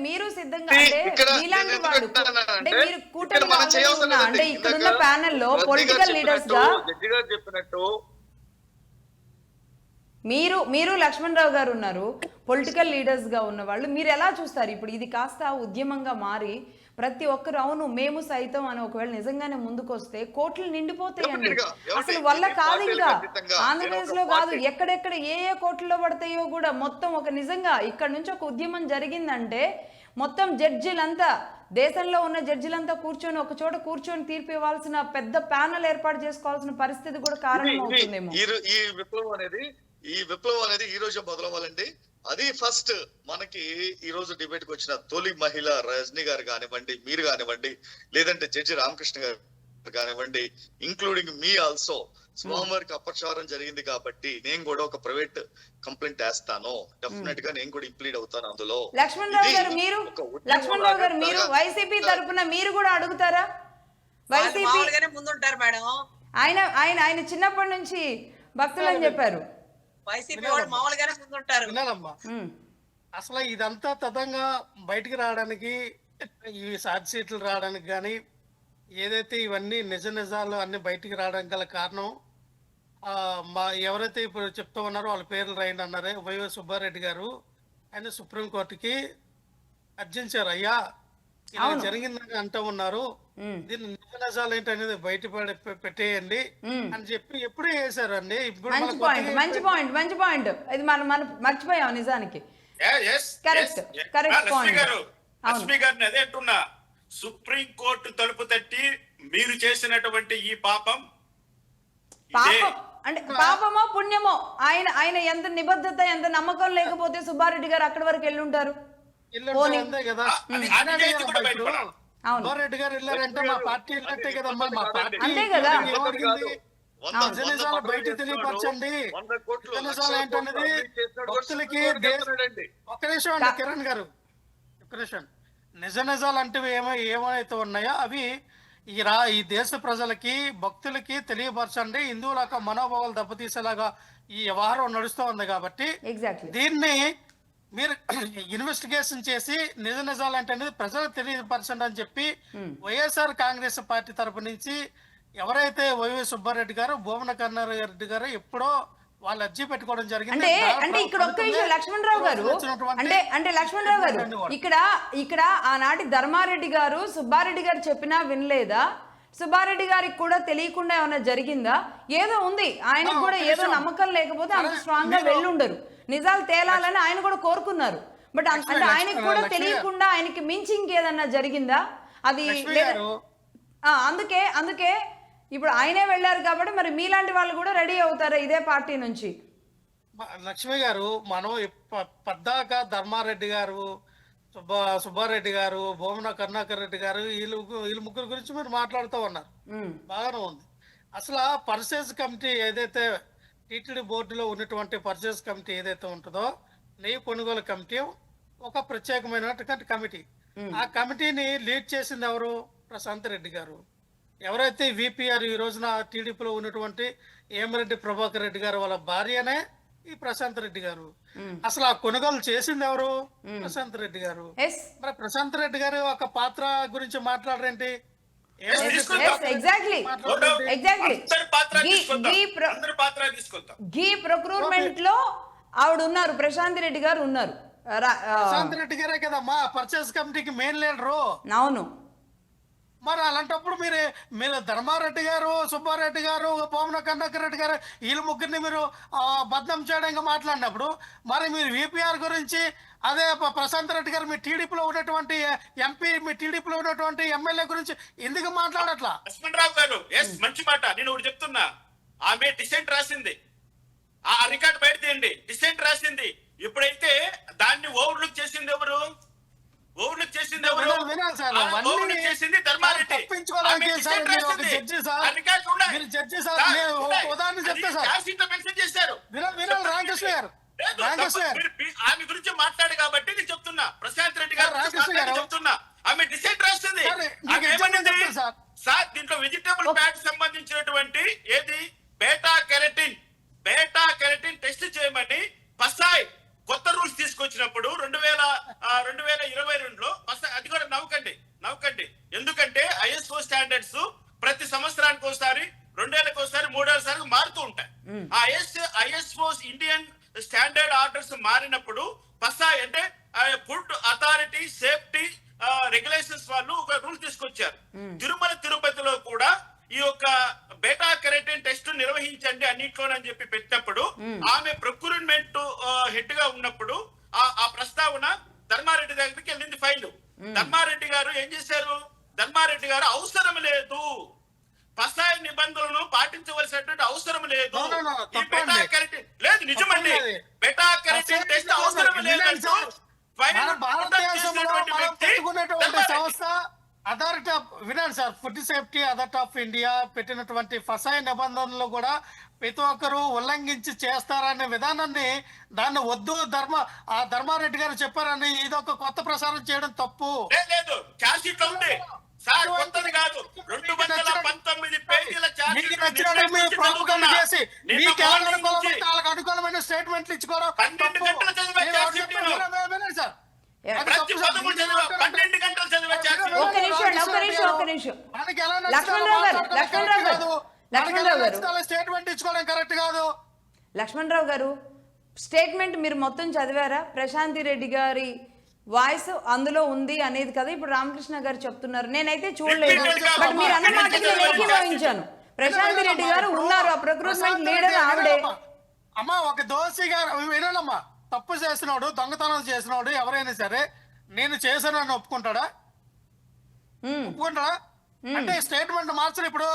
A: మీరు సిద్ధంగా అంటే ఇక్కడున్న ప్యానెల్ లో పొలిటికల్ లీడర్స్ గా
E: చెప్పినట్టు
A: మీరు లక్ష్మణరావు గారు ఉన్నారు, పొలిటికల్ లీడర్స్గా ఉన్న వాళ్ళు మీరు ఎలా చూస్తారు? ఇప్పుడు ఇది కాస్త ఉద్యమంగా మారి ప్రతి ఒక్కరు అవును మేము సైతం అని ఒకవేళ నిజంగానే ముందుకు వస్తే కోట్లు నిండిపోతాయండి. అసలు వల్ల కాదు ఇంకా ఆంధ్రప్రదేశ్ లో కాదు, ఎక్కడెక్కడ ఏ ఏ కోట్లలో పడతాయో కూడా మొత్తం ఒక నిజంగా ఇక్కడ నుంచి ఒక ఉద్యమం జరిగిందంటే మొత్తం జడ్జిలంతా దేశంలో ఉన్న జడ్జిలంతా కూర్చొని ఒక చోట కూర్చొని తీర్పు ఇవ్వాల్సిన పెద్ద ప్యానల్ ఏర్పాటు చేసుకోవాల్సిన పరిస్థితి కూడా కారణం అవుతుందేమో.
E: ఈ విప్లవం అనేది ఈ రోజు మొదలవ్వాలండి. అది ఫస్ట్ మనకి ఈ రోజు డిబేట్ కి వచ్చిన తొలి మహిళ రజనీ గారు కానివ్వండి, మీరు కానివ్వండి, లేదంటే జడ్జి రామకృష్ణ గారు కానివ్వండి, ఇంక్లూడింగ్ మీ ఆల్సో, స్వామివారికి అపచారం జరిగింది కాబట్టి నేను కూడా ఒక ప్రైవేట్ కంప్లైంట్ వేస్తాను, డెఫినెట్ గా నేను కూడా ఇంప్లీడ్ అవుతాను అందులో.
A: లక్ష్మణరావు గారు మీరు వైసీపీ తరపున మీరు కూడా అడుగుతారా? వైసీపీ
D: ముందుంటారు మేడం.
A: ఆయన చిన్నప్పటి నుంచి భక్తులు అని చెప్పారు.
D: వైసీపీ వాళ్ళు మామూలుగానే ముందుంటారు.
B: వినాలమ్మా, అసలు ఇదంతా తతంగా బయటికి రావడానికి, ఈ ఛార్జ్ షీట్లు రావడానికి కానీ ఏదైతే ఇవన్నీ నిజాలు అన్ని బయటికి రావడానికి గల కారణం మా ఎవరైతే ఇప్పుడు చెప్తూ ఉన్నారో వాళ్ళ పేర్లు రాయండి అన్నారే, వైవి సుబ్బారెడ్డి గారు, ఆయన సుప్రీంకోర్టుకి అర్జించారు. అయ్యా ఇలా జరిగిందని అంటూ ఉన్నారు, దీన్ని నిజాలు ఏంటి అనేది బయట పెట్టేయండి అని చెప్పి ఎప్పుడే చేశారు అండి. ఇప్పుడు
A: మంచి పాయింట్ ఇది మనం మర్చిపోయాం నిజానికి.
C: లక్ష్మి గారిని అదే అంటున్నా, సుప్రీం కోర్టు తలుపు తట్టి మీరు చేసినటువంటి ఈ పాపం
A: అంటే పాపమో పుణ్యమో, ఆయన ఎంత నిబద్ధత ఎంత నమ్మకం లేకపోతే సుబ్బారెడ్డి గారు అక్కడి వరకు వెళ్ళి ఉంటారు.
B: అంతే కదా, సుబ్బారెడ్డి గారు వెళ్ళారంటే మా పార్టీ వెళ్ళినట్టే కదమ్మా. మా పార్టీ నిజాలు బయట తెలియపరచండి. నిజాలు ఏంటనేది భక్తులకి ఒక్క నిమిషం అండి కిరణ్ గారు, ఒక్క నిమిషం. నిజాలు అంటే ఏమైతే ఉన్నాయో అవి ఈ దేశ ప్రజలకి భక్తులకి తెలియపరచండి. హిందువుల మనోభావాలు దెబ్బతీసేలాగా ఈ వ్యవహారం నడుస్తూ ఉంది కాబట్టి దీన్ని మీరు ఇన్వెస్టిగేషన్ చేసి నిజాలు అంటే ప్రజలకు తెలియపరచండి అని చెప్పి వైఎస్ఆర్ కాంగ్రెస్ పార్టీ తరపు నుంచి ఎవరైతే వైవి సుబ్బారెడ్డి గారు, భూమన కరుణారెడ్డి గారు ఎప్పుడో వాళ్ళు అర్జీ పెట్టుకోవడం జరిగింది.
A: అంటే ఇక్కడ ఒక్క విషయం లక్ష్మణరావు గారు, అంటే లక్ష్మణరావు గారు ఇక్కడ ఆనాటి ధర్మారెడ్డి గారు సుబ్బారెడ్డి గారు చెప్పినా వినలేదా? సుబ్బారెడ్డి గారికి కూడా తెలియకుండా ఏమైనా జరిగిందా? ఏదో ఉంది, ఆయనకు కూడా ఏదో నమ్మకం లేకపోతే అంత స్ట్రాంగ్ గా వెళ్ళుండరు. నిజాలు తేలాలని ఆయన కూడా కోరుకున్నారు. బట్ అంటే ఆయనకు కూడా తెలియకుండా ఆయనకి మించి ఇంకేదన్నా జరిగిందా? అది అందుకే ఇప్పుడు ఆయనే వెళ్ళారు కాబట్టి మరి మీలాంటి వాళ్ళు కూడా రెడీ అవుతారా ఇదే పార్టీ నుంచి?
B: లక్ష్మి గారు, మనం పద్దాక ధర్మారెడ్డి గారు, సుబ్బారెడ్డి గారు, భూమన కరుణాకర్ రెడ్డి గారు వీళ్ళు ముగ్గురు గురించి మీరు మాట్లాడుతూ ఉన్నారు, బాగానే ఉంది. అసలు పర్చేస్ కమిటీ ఏదైతే టీటీడీ బోర్డులో ఉన్నటువంటి పర్చేస్ కమిటీ ఏదైతే ఉంటుందో, నెయ్యి కొనుగోలు కమిటీ ఒక ప్రత్యేకమైనటువంటి కమిటీ. ఆ కమిటీని లీడ్ చేసింది ఎవరు? ప్రశాంత్ రెడ్డి గారు. ఎవరైతే విపిఆర్ ఈ రోజున టీడీపీలో ఉన్నటువంటి ఏమిరెడ్డి ప్రభాకర్ రెడ్డి గారు వాళ్ళ భార్యనే ఈ ప్రశాంత్ రెడ్డి గారు. అసలు ఆ కొనుగోలు చేసింది ఎవరు? ప్రశాంత్ రెడ్డి గారు. మరి ప్రశాంత్ రెడ్డి గారు ఒక పాత్ర గురించి మాట్లాడరేంటి?
A: ప్రొక్యూర్మెంట్ లో ఆవిడ ఉన్నారు, ప్రశాంత్ రెడ్డి గారు ఉన్నారు.
B: ప్రశాంత్ రెడ్డి గారే కదమ్మా పర్చేస్ కమిటీకి మెయిన్ లీడరు.
A: అవును.
B: మరి అలాంటప్పుడు మీరు ధర్మారెడ్డి గారు, సుబ్బారెడ్డి గారు, భూమన కరుణాకర్ రెడ్డి గారు వీళ్ళ ముగ్గురిని మీరు బద్నాం చేయడానికి మాట్లాడినప్పుడు మరి మీరు విపిఆర్ గురించి, అదే ప్రశాంత్ రెడ్డి గారు మీ టీడీపీలో ఉన్నటువంటి ఎంపీ, మీ టీడీపీలో ఉన్నటువంటి ఎమ్మెల్యే గురించి ఎందుకు మాట్లాడట్లా?
C: లక్ష్మణరావు గారు మంచి మాట. నేను ఒకటి చెప్తున్నా, ఆమె డిసెంట్ రాసింది, ఆ రికార్డ్ బయట తీయండి. డిసెంట్ రాసింది. ఇప్పుడైతే దాన్ని ఓవర్లుక్ చేసింది ఎవరు? ఓవర్లుక్ చేసింది ఎవరు? ఓవర్లుక్ చేసింది ధర్మారెడ్డి. ఆమె గురించి మాట్లాడు కాబట్టి నేను చెప్తున్నా, ప్రశాంత్ రెడ్డి గారు చెప్తున్నా, ఆమె డిసెంట్ రాస్తుంది. సార్ దీంట్లో వెజిటబుల్ ఫ్యాట్ సంబంధించినటువంటి ఏది బేటా కెరటిన్ టెస్ట్ చేయమని పసాయ్ కొత్త రూల్స్ తీసుకొచ్చినప్పుడు 2022లో అది కూడా నవ్వుకండి. ఎందుకంటే ఐఎస్ఓ స్టాండర్డ్స్ ప్రతి సంవత్సరానికి ఒకసారి, 2 ఏళ్ళకి ఒకసారి, 3 ఏళ్ళకి మారుతూ ఉంటాయి. ఆ ఐఎస్ఓ ఇండియన్ స్టాండర్డ్ ఆర్డర్స్ మారినప్పుడు పసాయ్ అంటే ఫుడ్ అథారిటీ సేఫ్టీ రెగ్యులేషన్స్ వాళ్ళు ఒక రూల్ తీసుకొచ్చారు. తిరుమల తిరుపతిలో కూడా ఈ యొక్క బేటా కెరటిన్ టెస్ట్ నిర్వహించండి అన్నిట్లోనని చెప్పి పెట్టినప్పుడు ఆమె ప్రొక్యూర్మెంట్ హెడ్ గా ఉన్నప్పుడు ఆ ప్రస్తావన ధర్మారెడ్డి దగ్గరికి వెళ్ళింది ఫైల్. ధర్మారెడ్డి గారు ఏం చేశారు? ధర్మారెడ్డి గారు అవసరం లేదు, పసాయి నిబంధనలను పాటించవలసినటువంటి అవసరం లేదు, ఈ బెటా కెరటిన్ లేదు, నిజమండి బెటా కెరటిన్ టెస్ట్ అవసరం లేదంటూ
B: సంస్థ అథారిటీ ఆఫ్ వినండి sir, food safety authority of India పెట్టినటువంటి ఫసాయి నిబంధనలు కూడా ప్రతి ఒక్కరు ఉల్లంఘించి చేస్తారనే విధానాన్ని దాన్ని వద్దు ధర్మారెడ్డి గారు చెప్పారని ఇదొక కొత్త ప్రసారం చేయడం తప్పు.
C: లేదు, ఛార్జ్ షీట్ ఉంది సార్, కొత్తది కాదు. 219 పేజీల ఛార్జ్ షీట్
B: అనుకూలమైన స్టేట్మెంట్లు ఇచ్చుకోవడం
C: 12 గంటలు చదివే ఛార్జ్ షీట్
B: సార్.
C: ప్రతి 13 చదివే 12 గంటలు చదివే ఛార్జ్ షీట్.
A: ఒక్క నిమిషం లక్ష్మణరావు గారు
B: స్టేట్మెంట్ ఇచ్చుకోవడం కరెక్ట్ కాదు.
A: లక్ష్మణరావు గారు స్టేట్మెంట్ మీరు మొత్తం చదివారా? ప్రశాంతి రెడ్డి గారి వాయిస్ అందులో ఉంది అనేది కదా ఇప్పుడు రామకృష్ణ గారు చెప్తున్నారు. నేనైతే చూడలేదు, బట్ మీరు అన్న మాటకి నేను ఏకీభవించాను. ప్రశాంతి రెడ్డి గారు ఉన్నారు, ఆ ప్రొక్యూర్మెంట్ లీడర్ ఆవిడే.
B: అమ్మా ఒక దోషి గారు వినాలమ్మా, తప్పు చేసినోడు దొంగతనం చేసినోడు ఎవరైనా సరే నేను చేశానని ఒప్పుకుంటాడా? అంటే స్టేట్మెంట్ మార్చరు. ఇప్పుడు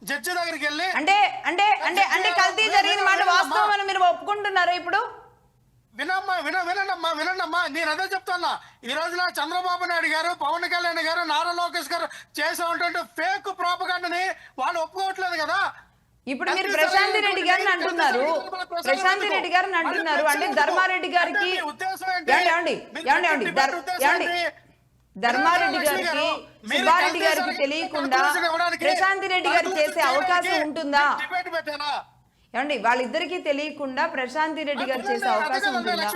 B: జడ్జి దగ్గరికి వెళ్ళి
A: అంటే అంటే అంటే అంటే కల్తీ జరిగిన మాట వాస్తవం అని మీరు ఒప్పుకుంటున్నారా? ఇప్పుడు
B: వినండమ్మా నేను అదే చెప్తున్నా. ఈ రోజున చంద్రబాబు నాయుడు గారు, పవన్ కళ్యాణ్ గారు, నారా లోకేష్ గారు చేసేటువంటి ఫేక్ ప్రాపగాండాని వాళ్ళు ఒప్పుకోవట్లేదు కదా.
A: ఇప్పుడు మీరు ప్రశాంతి రెడ్డి గారిని అంటున్నారు, అంటే ధర్మారెడ్డి గారికి ధర్మారెడ్డి గారికి సుబ్బారెడ్డి గారికి తెలియకుండా ప్రశాంతి రెడ్డి గారు చేసే అవకాశం ఉంటుందా? ఏమండి వాళ్ళిద్దరికీ తెలియకుండా ప్రశాంతి రెడ్డి గారు చేసే అవకాశం ఉంటుందా?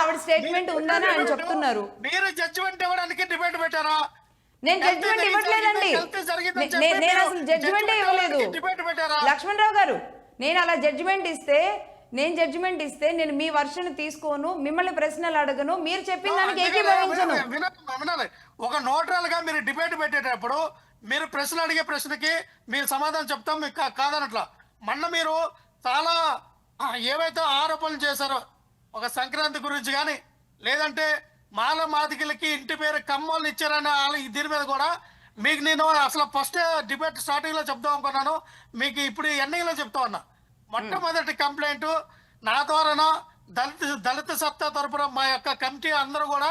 A: ఆవిడ స్టేట్మెంట్ ఉందని ఆయన చెప్తున్నారు.
B: మీరు జడ్జిమెంట్ ఇవ్వడానికి డిబేట్ పెట్టారా?
A: నేను జడ్జిమెంట్ ఇవ్వట్లేదండి, నేను అసలు జడ్జిమెంటే ఇవ్వలేదు. లక్ష్మణరావు గారు నేను అలా జడ్జిమెంట్ ఇస్తే నేను మీ వర్షన్ తీసుకోను, మిమ్మల్ని ప్రశ్నలు అడగను, మీరు చెప్పిన దానికి ఏకీభవించను.
B: ఒక న్యూట్రల్ గా మీరు డిబేట్ పెట్టేటప్పుడు మీరు ప్రశ్న అడిగే ప్రశ్నకి మీరు సమాధానం చెప్తాం, మీకు కాదనట్లా. మొన్న మీరు చాలా ఏవైతే ఆరోపణలు చేశారో ఒక సంక్రాంతి గురించి కానీ, లేదంటే మాల మాదికలకి ఇంటి పేరు కమ్మోళ్ళు ఇచ్చారని దీని మీద కూడా మీకు నేను అసలు ఫస్ట్ డిబేట్ స్టార్టింగ్ లో చెప్దాం అనుకున్నాను, మీకు ఇప్పుడు ఎండింగ్ చెప్తా ఉన్నా. మొట్టమొదటి కంప్లైంట్ నా ద్వారా దళిత సత్తా తరపున మా యొక్క కమిటీ అందరూ కూడా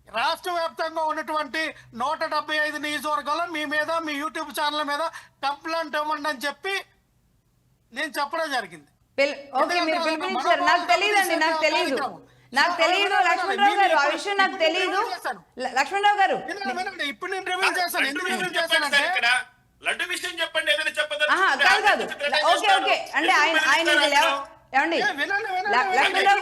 B: రాష్ట్ర వ్యాప్తంగా ఉన్నటువంటి 175 నియోజకవర్గాల్లో మీ మీద, మీ యూట్యూబ్ ఛానల్ మీద కంప్లైంట్ ఇవ్వండి అని చెప్పి నేను చెప్పడం జరిగింది.
A: మీరు పిలిపించారు, నాకు తెలియదండి, నాకు తెలియదు లక్ష్మణరావు గారు, ఆ విషయం నాకు తెలియదు. లక్ష్మణరావు గారు
B: ఇప్పుడు నేను రివీల్ చేశాను. ఎందుకు రివీల్ చేశానంటే
C: లడ్డు విషయం చెప్పండి, ఏదైనా చెప్పదు.
A: కాదు ఓకే అంటే ఆయన ఏమండి లక్ష్మణరావు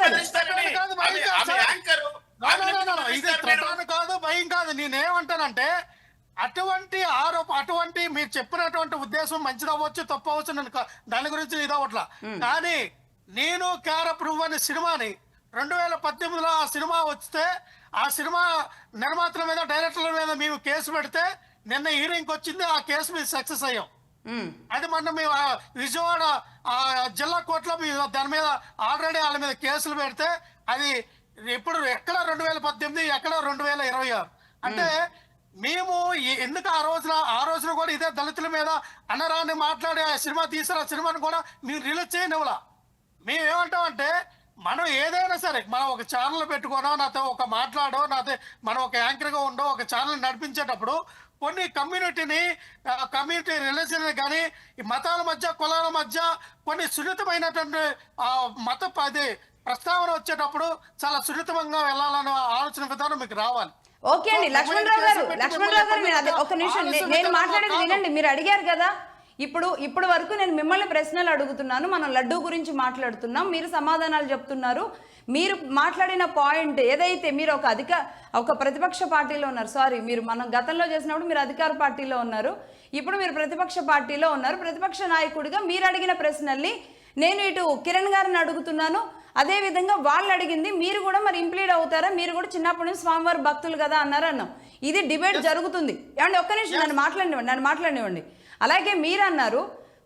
A: గారు
B: ఇది త్రటాను కాదు, భయం కాదు. నేనేమంటానంటే అటువంటి మీరు చెప్పినటువంటి ఉద్దేశం మంచిది అవ్వచ్చు, తప్పు అవ్వచ్చు, నేను దాని గురించి ఇదవట్లా. కానీ నేను క్యారప్రూవ్ అనే సినిమాని 2018లో ఆ సినిమా వస్తే ఆ సినిమా నిర్మాతల మీద, డైరెక్టర్ల మీద మేము కేసు పెడితే నిన్న హీరింగ్కి వచ్చింది, ఆ కేసు మీద సక్సెస్ అయ్యాం. అది మొన్న మేము విజయవాడ జిల్లా కోర్టులో దాని మీద ఆల్రెడీ వాళ్ళ మీద కేసులు పెడితే అది ఇప్పుడు ఎక్కడ 2018 ఎక్కడ 2026. అంటే మేము ఎందుకు ఆ రోజున కూడా ఇదే దళితుల మీద అన్నరాన్ని మాట్లాడే సినిమా తీసారు. ఆ సినిమాని కూడా మీరు రిలీజ్ చేయనివ్వలా. మేము ఏమంటామంటే మనం ఏదైనా సరే మనం ఒక ఛానల్ పెట్టుకోనో, నాతో ఒక మాట్లాడో, నాతో మనం ఒక యాంకర్గా ఉండో ఒక ఛానల్ నడిపించేటప్పుడు కొన్ని కమ్యూనిటీ రిలేషన్ కానీ ఈ మతాల మధ్య, కులాల మధ్య కొన్ని సున్నితమైనటువంటి మత ప్రస్తావన వచ్చేటప్పుడు చాలా సున్నితంగా వెళ్ళాలనే ఆలోచన విధానం మీకు రావాలి.
A: ఓకే అండి లక్ష్మణరావు గారు ఒక నిమిషం, నేను మాట్లాడేది వినండి. మీరు అడిగారు కదా, ఇప్పుడు వరకు నేను మిమ్మల్ని ప్రశ్నలు అడుగుతున్నాను, మనం లడ్డూ గురించి మాట్లాడుతున్నాం, మీరు సమాధానాలు చెప్తున్నారు. మీరు మాట్లాడిన పాయింట్ ఏదైతే మీరు ఒక ప్రతిపక్ష పార్టీలో ఉన్నారు, సారీ మీరు మనం గతంలో చేసినప్పుడు మీరు అధికార పార్టీలో ఉన్నారు, ఇప్పుడు మీరు ప్రతిపక్ష పార్టీలో ఉన్నారు. ప్రతిపక్ష నాయకుడిగా మీరు అడిగిన ప్రశ్నల్ని నేను ఇటు కిరణ్ గారిని అడుగుతున్నాను, అదేవిధంగా వాళ్ళు అడిగింది మీరు కూడా మరి ఇంప్లీడ్ అవుతారా, మీరు కూడా చిన్నప్పటి నుంచి స్వామివారి భక్తులు కదా అన్నారు అన్నాం. ఇది డిబేట్ జరుగుతుంది. ఏమండి ఒక్క నిమిషం నన్ను మాట్లాడినివ్వండి. అలాగే మీరు అన్నారు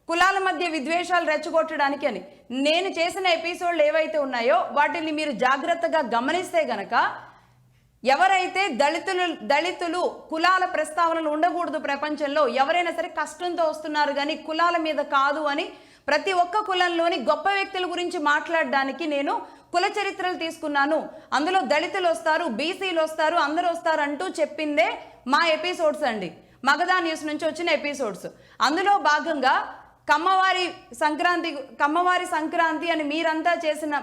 A: కులాల మధ్య విద్వేషాలు రెచ్చగొట్టడానికి అని. నేను చేసిన ఎపిసోడ్లు ఏవైతే ఉన్నాయో వాటిని మీరు జాగ్రత్తగా గమనిస్తే గనక ఎవరైతే దళితులు కులాల ప్రస్తావనలు ఉండకూడదు ప్రపంచంలో, ఎవరైనా సరే కష్టంతో వస్తున్నారు కానీ కులాల మీద కాదు అని ప్రతి ఒక్క కులంలోని గొప్ప వ్యక్తుల గురించి మాట్లాడడానికి నేను కుల చరిత్రలు తీసుకున్నాను. అందులో దళితులు వస్తారు, బీసీలు వస్తారు, అందరూ వస్తారు అంటూ చెప్పిందే మా ఎపిసోడ్స్ అండి, మగధా న్యూస్ నుంచి వచ్చిన ఎపిసోడ్స్. అందులో భాగంగా కమ్మవారి సంక్రాంతి అని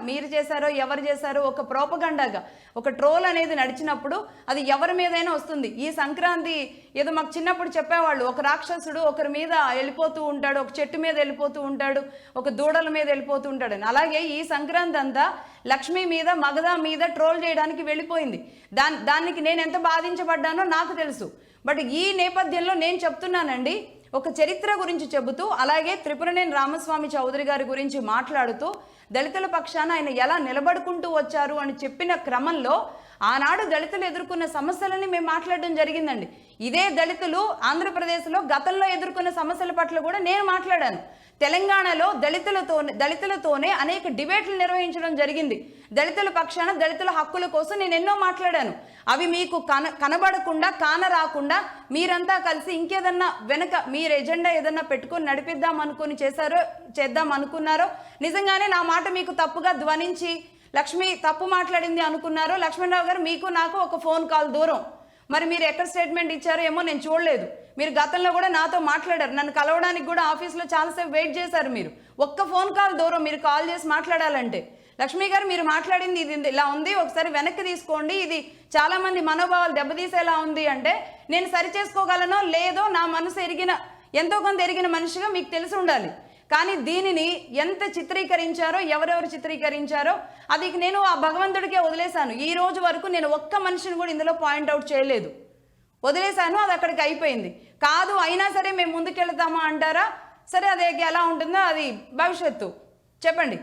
A: మీరు చేశారో ఎవరు చేశారో ఒక ప్రోపగండాగా ఒక ట్రోల్ అనేది నడిచినప్పుడు అది ఎవరి మీదైనా వస్తుంది. ఈ సంక్రాంతి ఏదో మాకు చిన్నప్పుడు చెప్పేవాళ్ళు, ఒక రాక్షసుడు ఒకరి మీద వెళ్ళిపోతూ ఉంటాడు, ఒక చెట్టు మీద వెళ్ళిపోతూ ఉంటాడు, ఒక దూడల మీద వెళ్ళిపోతూ ఉంటాడు అని. అలాగే ఈ సంక్రాంతి అంతా లక్ష్మి మీద మగధ మీద ట్రోల్ చేయడానికి వెళ్ళిపోయింది. దానికి నేను ఎంత బాధించబడ్డానో నాకు తెలుసు. బట్ ఈ నేపథ్యంలో నేను చెప్తున్నానండి, ఒక చరిత్ర గురించి చెబుతూ అలాగే త్రిపురనేని రామస్వామి చౌదరి గారి గురించి మాట్లాడుతూ దళితుల పక్షాన ఆయన ఎలా నిలబడుకుంటూ వచ్చారు అని చెప్పిన క్రమంలో ఆనాడు దళితులు ఎదుర్కొన్న సమస్యలని మేము మాట్లాడడం జరిగిందండి. ఇదే దళితులు ఆంధ్రప్రదేశ్లో గతంలో ఎదుర్కొన్న సమస్యల పట్ల కూడా నేను మాట్లాడాను. తెలంగాణలో దళితులతోనే అనేక డిబేట్లు నిర్వహించడం జరిగింది. దళితుల పక్షాన దళితుల హక్కుల కోసం నేను ఎన్నో మాట్లాడాను. అవి మీకు కనబడకుండా కానరాకుండా మీరంతా కలిసి ఇంకేదన్నా వెనక మీరు ఎజెండా ఏదన్నా పెట్టుకొని నడిపిద్దాం అనుకుని చేద్దాం అనుకున్నారో, నిజంగానే నా మాట మీకు తప్పుగా ధ్వనించి లక్ష్మి తప్పు మాట్లాడింది అనుకున్నారో, లక్ష్మణరావు గారు మీకు నాకు ఒక ఫోన్ కాల్ దూరం. మరి మీరు ఎక్కడ స్టేట్మెంట్ ఇచ్చారో ఏమో నేను చూడలేదు. మీరు గతంలో కూడా నాతో మాట్లాడారు, నన్ను కలవడానికి కూడా ఆఫీస్లో చాలాసేపు వెయిట్ చేశారు. మీరు ఒక్క ఫోన్ కాల్ దూరం మీరు కాల్ చేసి మాట్లాడాలంటే. లక్ష్మి గారు మీరు మాట్లాడింది ఇది ఇలా ఉంది, ఒకసారి వెనక్కి తీసుకోండి, ఇది చాలామంది మనోభావాలు దెబ్బతీసేలా ఉంది అంటే నేను సరి చేసుకోగలనో లేదో నా మనసు ఎంతో కొంత ఎరిగిన మనిషిగా మీకు తెలిసి ఉండాలి. కానీ దీనిని ఎంత చిత్రీకరించారో ఎవరెవరు చిత్రీకరించారో అది నేను ఆ భగవంతుడికే వదిలేశాను. ఈ రోజు వరకు నేను ఒక్క మనిషిని కూడా ఇందులో పాయింట్అవుట్ చేయలేదు, వదిలేశాను. అది అక్కడికి అయిపోయింది. కాదు అయినా సరే మేము ముందుకెళ్తామా అంటారా? సరే అది ఎలా ఉంటుందో అది భవిష్యత్తు చెప్పండి.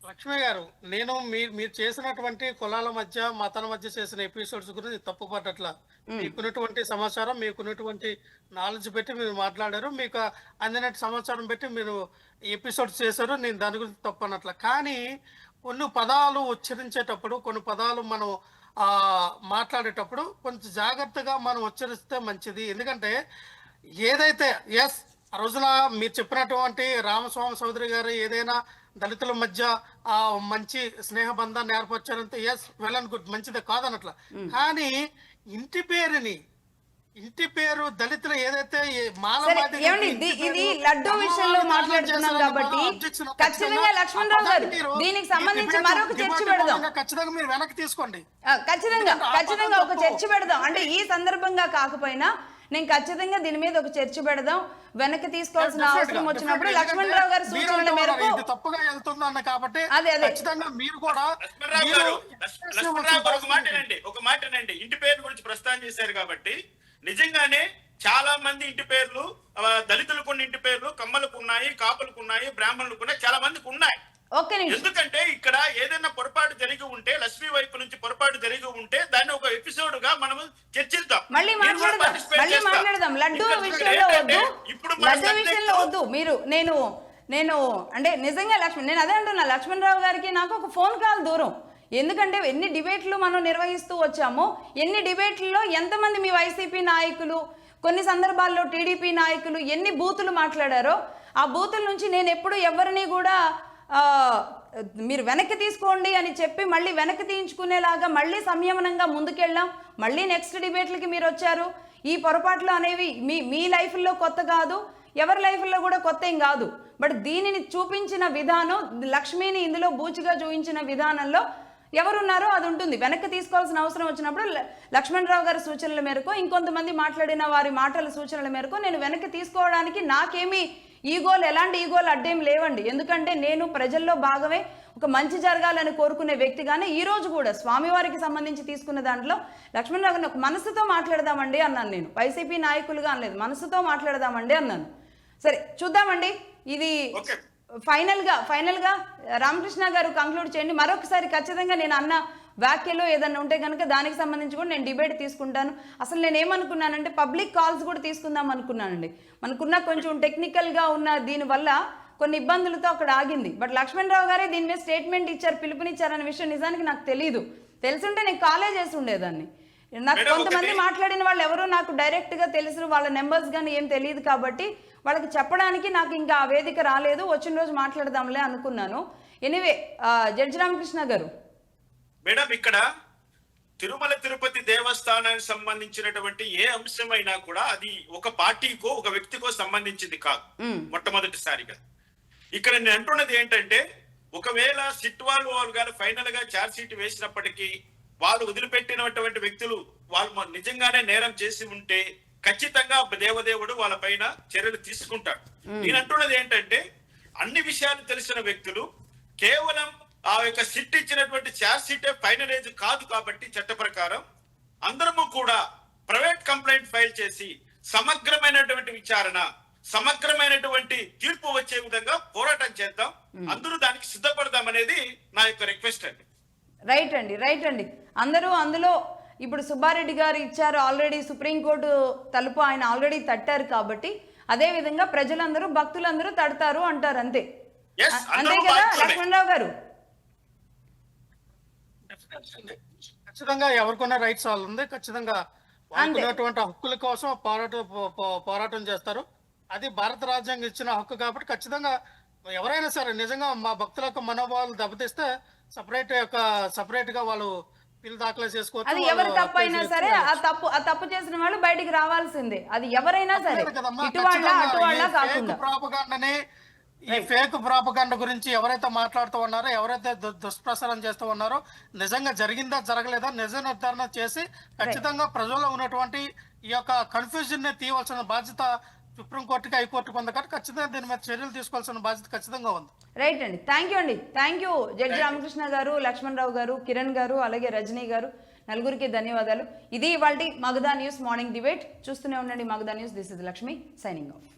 B: లక్ష్మి గారు, నేను మీరు చేసినటువంటి కులాల మధ్య మతాల మధ్య చేసిన ఎపిసోడ్స్ గురించి తప్పుపట్టట్లా. మీకున్నటువంటి సమాచారం, మీకున్నటువంటి నాలెడ్జ్ పెట్టి మీరు మాట్లాడారు, మీకు అందినట్టు సమాచారం పెట్టి మీరు ఎపిసోడ్స్ చేశారు. నేను దాని గురించి తప్పనట్లా. కానీ కొన్ని పదాలు ఉచ్చరించేటప్పుడు, కొన్ని పదాలు మనం మాట్లాడేటప్పుడు కొంచెం జాగ్రత్తగా మనం ఉచ్చరిస్తే మంచిది. ఎందుకంటే ఏదైతే ఆ రోజున మీరు చెప్పినటువంటి రామస్వామి చౌదరి గారు ఏదైనా దళితుల మధ్య మంచి స్నేహ బంధాన్ని ఏర్పరచారంటే వెల్ అండ్ గుడ్, మంచిదే కాదనట్లా. కానీ ఇంటి పేరు దళితులు ఏదైతే
A: ఇది లడ్డూ విషయంలో మాట్లాడుతున్నాం కాబట్టి ఖచ్చితంగా లక్ష్మణరావు గారు దీనికి సంబంధించి మరొక చర్చ పెడదాం.
B: ఖచ్చితంగా మీరు వెనక్కి తీసుకోండి.
A: ఖచ్చితంగా ఒక చర్చ పెడదాం. అంటే ఈ సందర్భంగా కాకపోయినా నేను ఖచ్చితంగా దీని మీద ఒక చర్చ పెడదాం. వెనక్కి తీసుకోవాల్సిన అవసరం వచ్చినప్పుడు లక్ష్మణరావు గారి సూచనల మేరకు
B: తప్పుగా వెళ్తుందన్న కాబట్టి ఖచ్చితంగా మీరు కూడా
C: ఒక మాటనండి ఇంటి పేరు గురించి ప్రస్తావన చేశారు కాబట్టి నిజంగానే చాలా మంది ఇంటి పేర్లు దళితులకు ఉన్న ఇంటి పేర్లు కమ్మలకు ఉన్నాయి, కాపులకు ఉన్నాయి, బ్రాహ్మణులకు ఉన్నాయి, చాలా మందికి ఉన్నాయి. ఎందుకంటే ఇక్కడ ఏదైనా పొరపాటు జరిగి ఉంటే లక్ష్మీ వైపు నుంచి పొరపాటు జరిగి ఉంటే దాన్ని ఒక ఎపిసోడ్ గా మనం చర్చిద్దాం,
A: మళ్ళీ మాట్లాడదాం. లడ్డూ విషయంలో వద్దు. మీరు నేను అంటే నిజంగా నేను అదే అంటున్నా, లక్ష్మణరావు గారికి నాకు ఒక ఫోన్ కాల్ దూరం. ఎందుకంటే ఎన్ని డిబేట్లు మనం నిర్వహిస్తూ వచ్చామో, ఎన్ని డిబేట్లలో ఎంతమంది మీ వైసీపీ నాయకులు, కొన్ని సందర్భాల్లో టీడీపీ నాయకులు ఎన్ని బూతులు మాట్లాడారో, ఆ బూతుల నుంచి నేను ఎప్పుడు ఎవరిని కూడా మీరు వెనక్కి తీసుకోండి అని చెప్పి మళ్ళీ వెనక్కి తీయించుకునేలాగా మళ్ళీ సంయమనంగా ముందుకెళ్ళాం. మళ్ళీ నెక్స్ట్ డిబేట్లకి మీరు వచ్చారు. ఈ పొరపాట్లు అనేవి మీ లైఫ్లో కొత్త కాదు, ఎవరి లైఫ్లో కూడా కొత్త ఏం కాదు. బట్ దీనిని చూపించిన విధానం, లక్ష్మిని ఇందులో బూచిగా చూపించిన విధానంలో ఎవరున్నారో అది ఉంటుంది. వెనక్కి తీసుకోవాల్సిన అవసరం వచ్చినప్పుడు లక్ష్మణరావు గారి సూచనల మేరకు, ఇంకొంతమంది మాట్లాడిన వారి మాటల సూచనల మేరకు నేను వెనక్కి తీసుకోవడానికి నాకేమీ ఎలాంటి ఈగోలు అడ్డేం లేవండి. ఎందుకంటే నేను ప్రజల్లో భాగమే, ఒక మంచి జరగాలని కోరుకునే వ్యక్తిగానే ఈ రోజు కూడా స్వామివారికి సంబంధించి తీసుకున్న దాంట్లో లక్ష్మణరావు గారిని ఒక మనసుతో మాట్లాడదామండి అన్నాను. నేను వైసీపీ నాయకులుగా అనలేదు, మనసుతో మాట్లాడదామండి అన్నాను. సరే చూద్దామండి. ఇది ఫైనల్ గా రామకృష్ణ గారు కంక్లూడ్ చేయండి. మరొకసారి ఖచ్చితంగా నేను అన్న వ్యాఖ్యలో ఏదన్నా ఉంటే కనుక దానికి సంబంధించి కూడా నేను డిబేట్ తీసుకుంటాను. అసలు నేను ఏమనుకున్నానంటే పబ్లిక్ కాల్స్ కూడా తీసుకుందాం అనుకున్నానండి. మనకున్న కొంచెం టెక్నికల్గా ఉన్న దీనివల్ల కొన్ని ఇబ్బందులతో అక్కడ ఆగింది. బట్ లక్ష్మణరావు గారే దీని మీద స్టేట్మెంట్ ఇచ్చారు, పిలుపునిచ్చారనే విషయం నిజానికి నాకు తెలియదు. తెలుసుంటే నేను కాలే చేసి ఉండేదాన్ని. నాకు కొంతమంది మాట్లాడిన వాళ్ళు ఎవరో నాకు డైరెక్ట్గా తెలుసు, వాళ్ళ నెంబర్స్ కానీ ఏం తెలియదు కాబట్టి వాళ్ళకి చెప్పడానికి నాకు ఇంకా ఆ వేదిక రాలేదు. వచ్చిన రోజు మాట్లాడదాంలే అనుకున్నాను. ఎనీవే జడ్జి రామకృష్ణ గారు,
C: మేడం ఇక్కడ తిరుమల తిరుపతి దేవస్థానానికి సంబంధించినటువంటి ఏ అంశమైనా కూడా అది ఒక పార్టీకో ఒక వ్యక్తికో సంబంధించింది కాదు. మొట్టమొదటిసారిగా ఇక్కడ నేను అంటున్నది ఏంటంటే, ఒకవేళ సిట్ వాళ్ళు కానీ ఫైనల్ గా ఛార్జ్ షీట్ వేసినప్పటికీ వాళ్ళు వదిలిపెట్టినటువంటి వ్యక్తులు వాళ్ళు నిజంగానే నేరం చేసి ఉంటే ఖచ్చితంగా దేవదేవుడు వాళ్ళ పైన చర్యలు తీసుకుంటాడు. నేను అంటున్నది ఏంటంటే, అన్ని విషయాలు తెలిసిన వ్యక్తులు కేవలం ఆ యొక్క సిట్ ఇచ్చినటువంటి ఛార్జ్ షీటే ఫైనలైజ్ కాదు కాబట్టి చట్ట ప్రకారం అందరము కూడా ప్రైవేట్ కంప్లైంట్ ఫైల్ చేసి సమగ్రమైనటువంటి విచారణ, సమగ్రమైనటువంటి తీర్పు వచ్చే విధంగా పోరాటం చేద్దాం. అందరూ దానికి సిద్ధపడదాం అనేది నా యొక్క రిక్వెస్ట్ అండి.
A: రైట్ అండి. అందరూ అందులో ఇప్పుడు సుబ్బారెడ్డి గారు ఇచ్చారు ఆల్రెడీ, సుప్రీంకోర్టు తలుపు ఆయన ఆల్రెడీ తట్టారు కాబట్టి అదే విధంగా ప్రజలందరూ భక్తులందరూ తడతారు అంటారు. అంతే అంతే కదా లక్ష్మణరావు గారు?
B: ఖచ్చితంగా ఎవరికొన్న రైట్స్ వాళ్ళు ఉంది. ఖచ్చితంగా వాళ్ళకున్నటువంటి హక్కుల కోసం పోరాటం చేస్తారు. అది భారత రాజ్యాంగం ఇచ్చిన హక్కు కాబట్టి ఖచ్చితంగా ఎవరైనా సరే నిజంగా మా భక్తుల యొక్క మనోభావాలు దెబ్బతీస్తే సపరేట్ గా వాళ్ళు పిల్లు దాఖలు చేసుకోవచ్చు.
A: అది ఎవరు తప్పు అయినా సరే ఆ తప్పు చేసిన వాళ్ళు బయటికి రావాల్సిందే. అది ఎవరైనా సరే, ఇటు వాళ్ళ కాకుండా.
B: ప్రాపగాండని, ఈ ఫేక్ ప్రాపగాండ గురించి ఎవరైతే మాట్లాడుతూ ఉన్నారో, ఎవరైతే దుష్ప్రచారం చేస్తూ ఉన్నారో, నిజంగా జరిగిందా జరగలేదా నిజ నిర్ధారణ చేసి ఖచ్చితంగా ప్రజల్లో ఉన్నటువంటి ఈ యొక్క కన్ఫ్యూజన్ ని తీయవలసిన బాధ్యత సుప్రీంకోర్టుకి, హైకోర్టుకు ఉంది కాబట్టి ఖచ్చితంగా దీని మీద చర్యలు తీసుకోవాల్సిన బాధ్యత ఖచ్చితంగా ఉంది.
A: రైట్ అండి. థ్యాంక్ యూ జడ్జి రామకృష్ణ గారు, లక్ష్మణరావు గారు, కిరణ్ గారు, అలాగే రజనీ గారు, నలుగురికి ధన్యవాదాలు. ఇది ఇవాల్టి మగధా న్యూస్ మార్నింగ్ డిబేట్. చూస్తూనే ఉండండి Magadha news. This is Lakshmi signing off.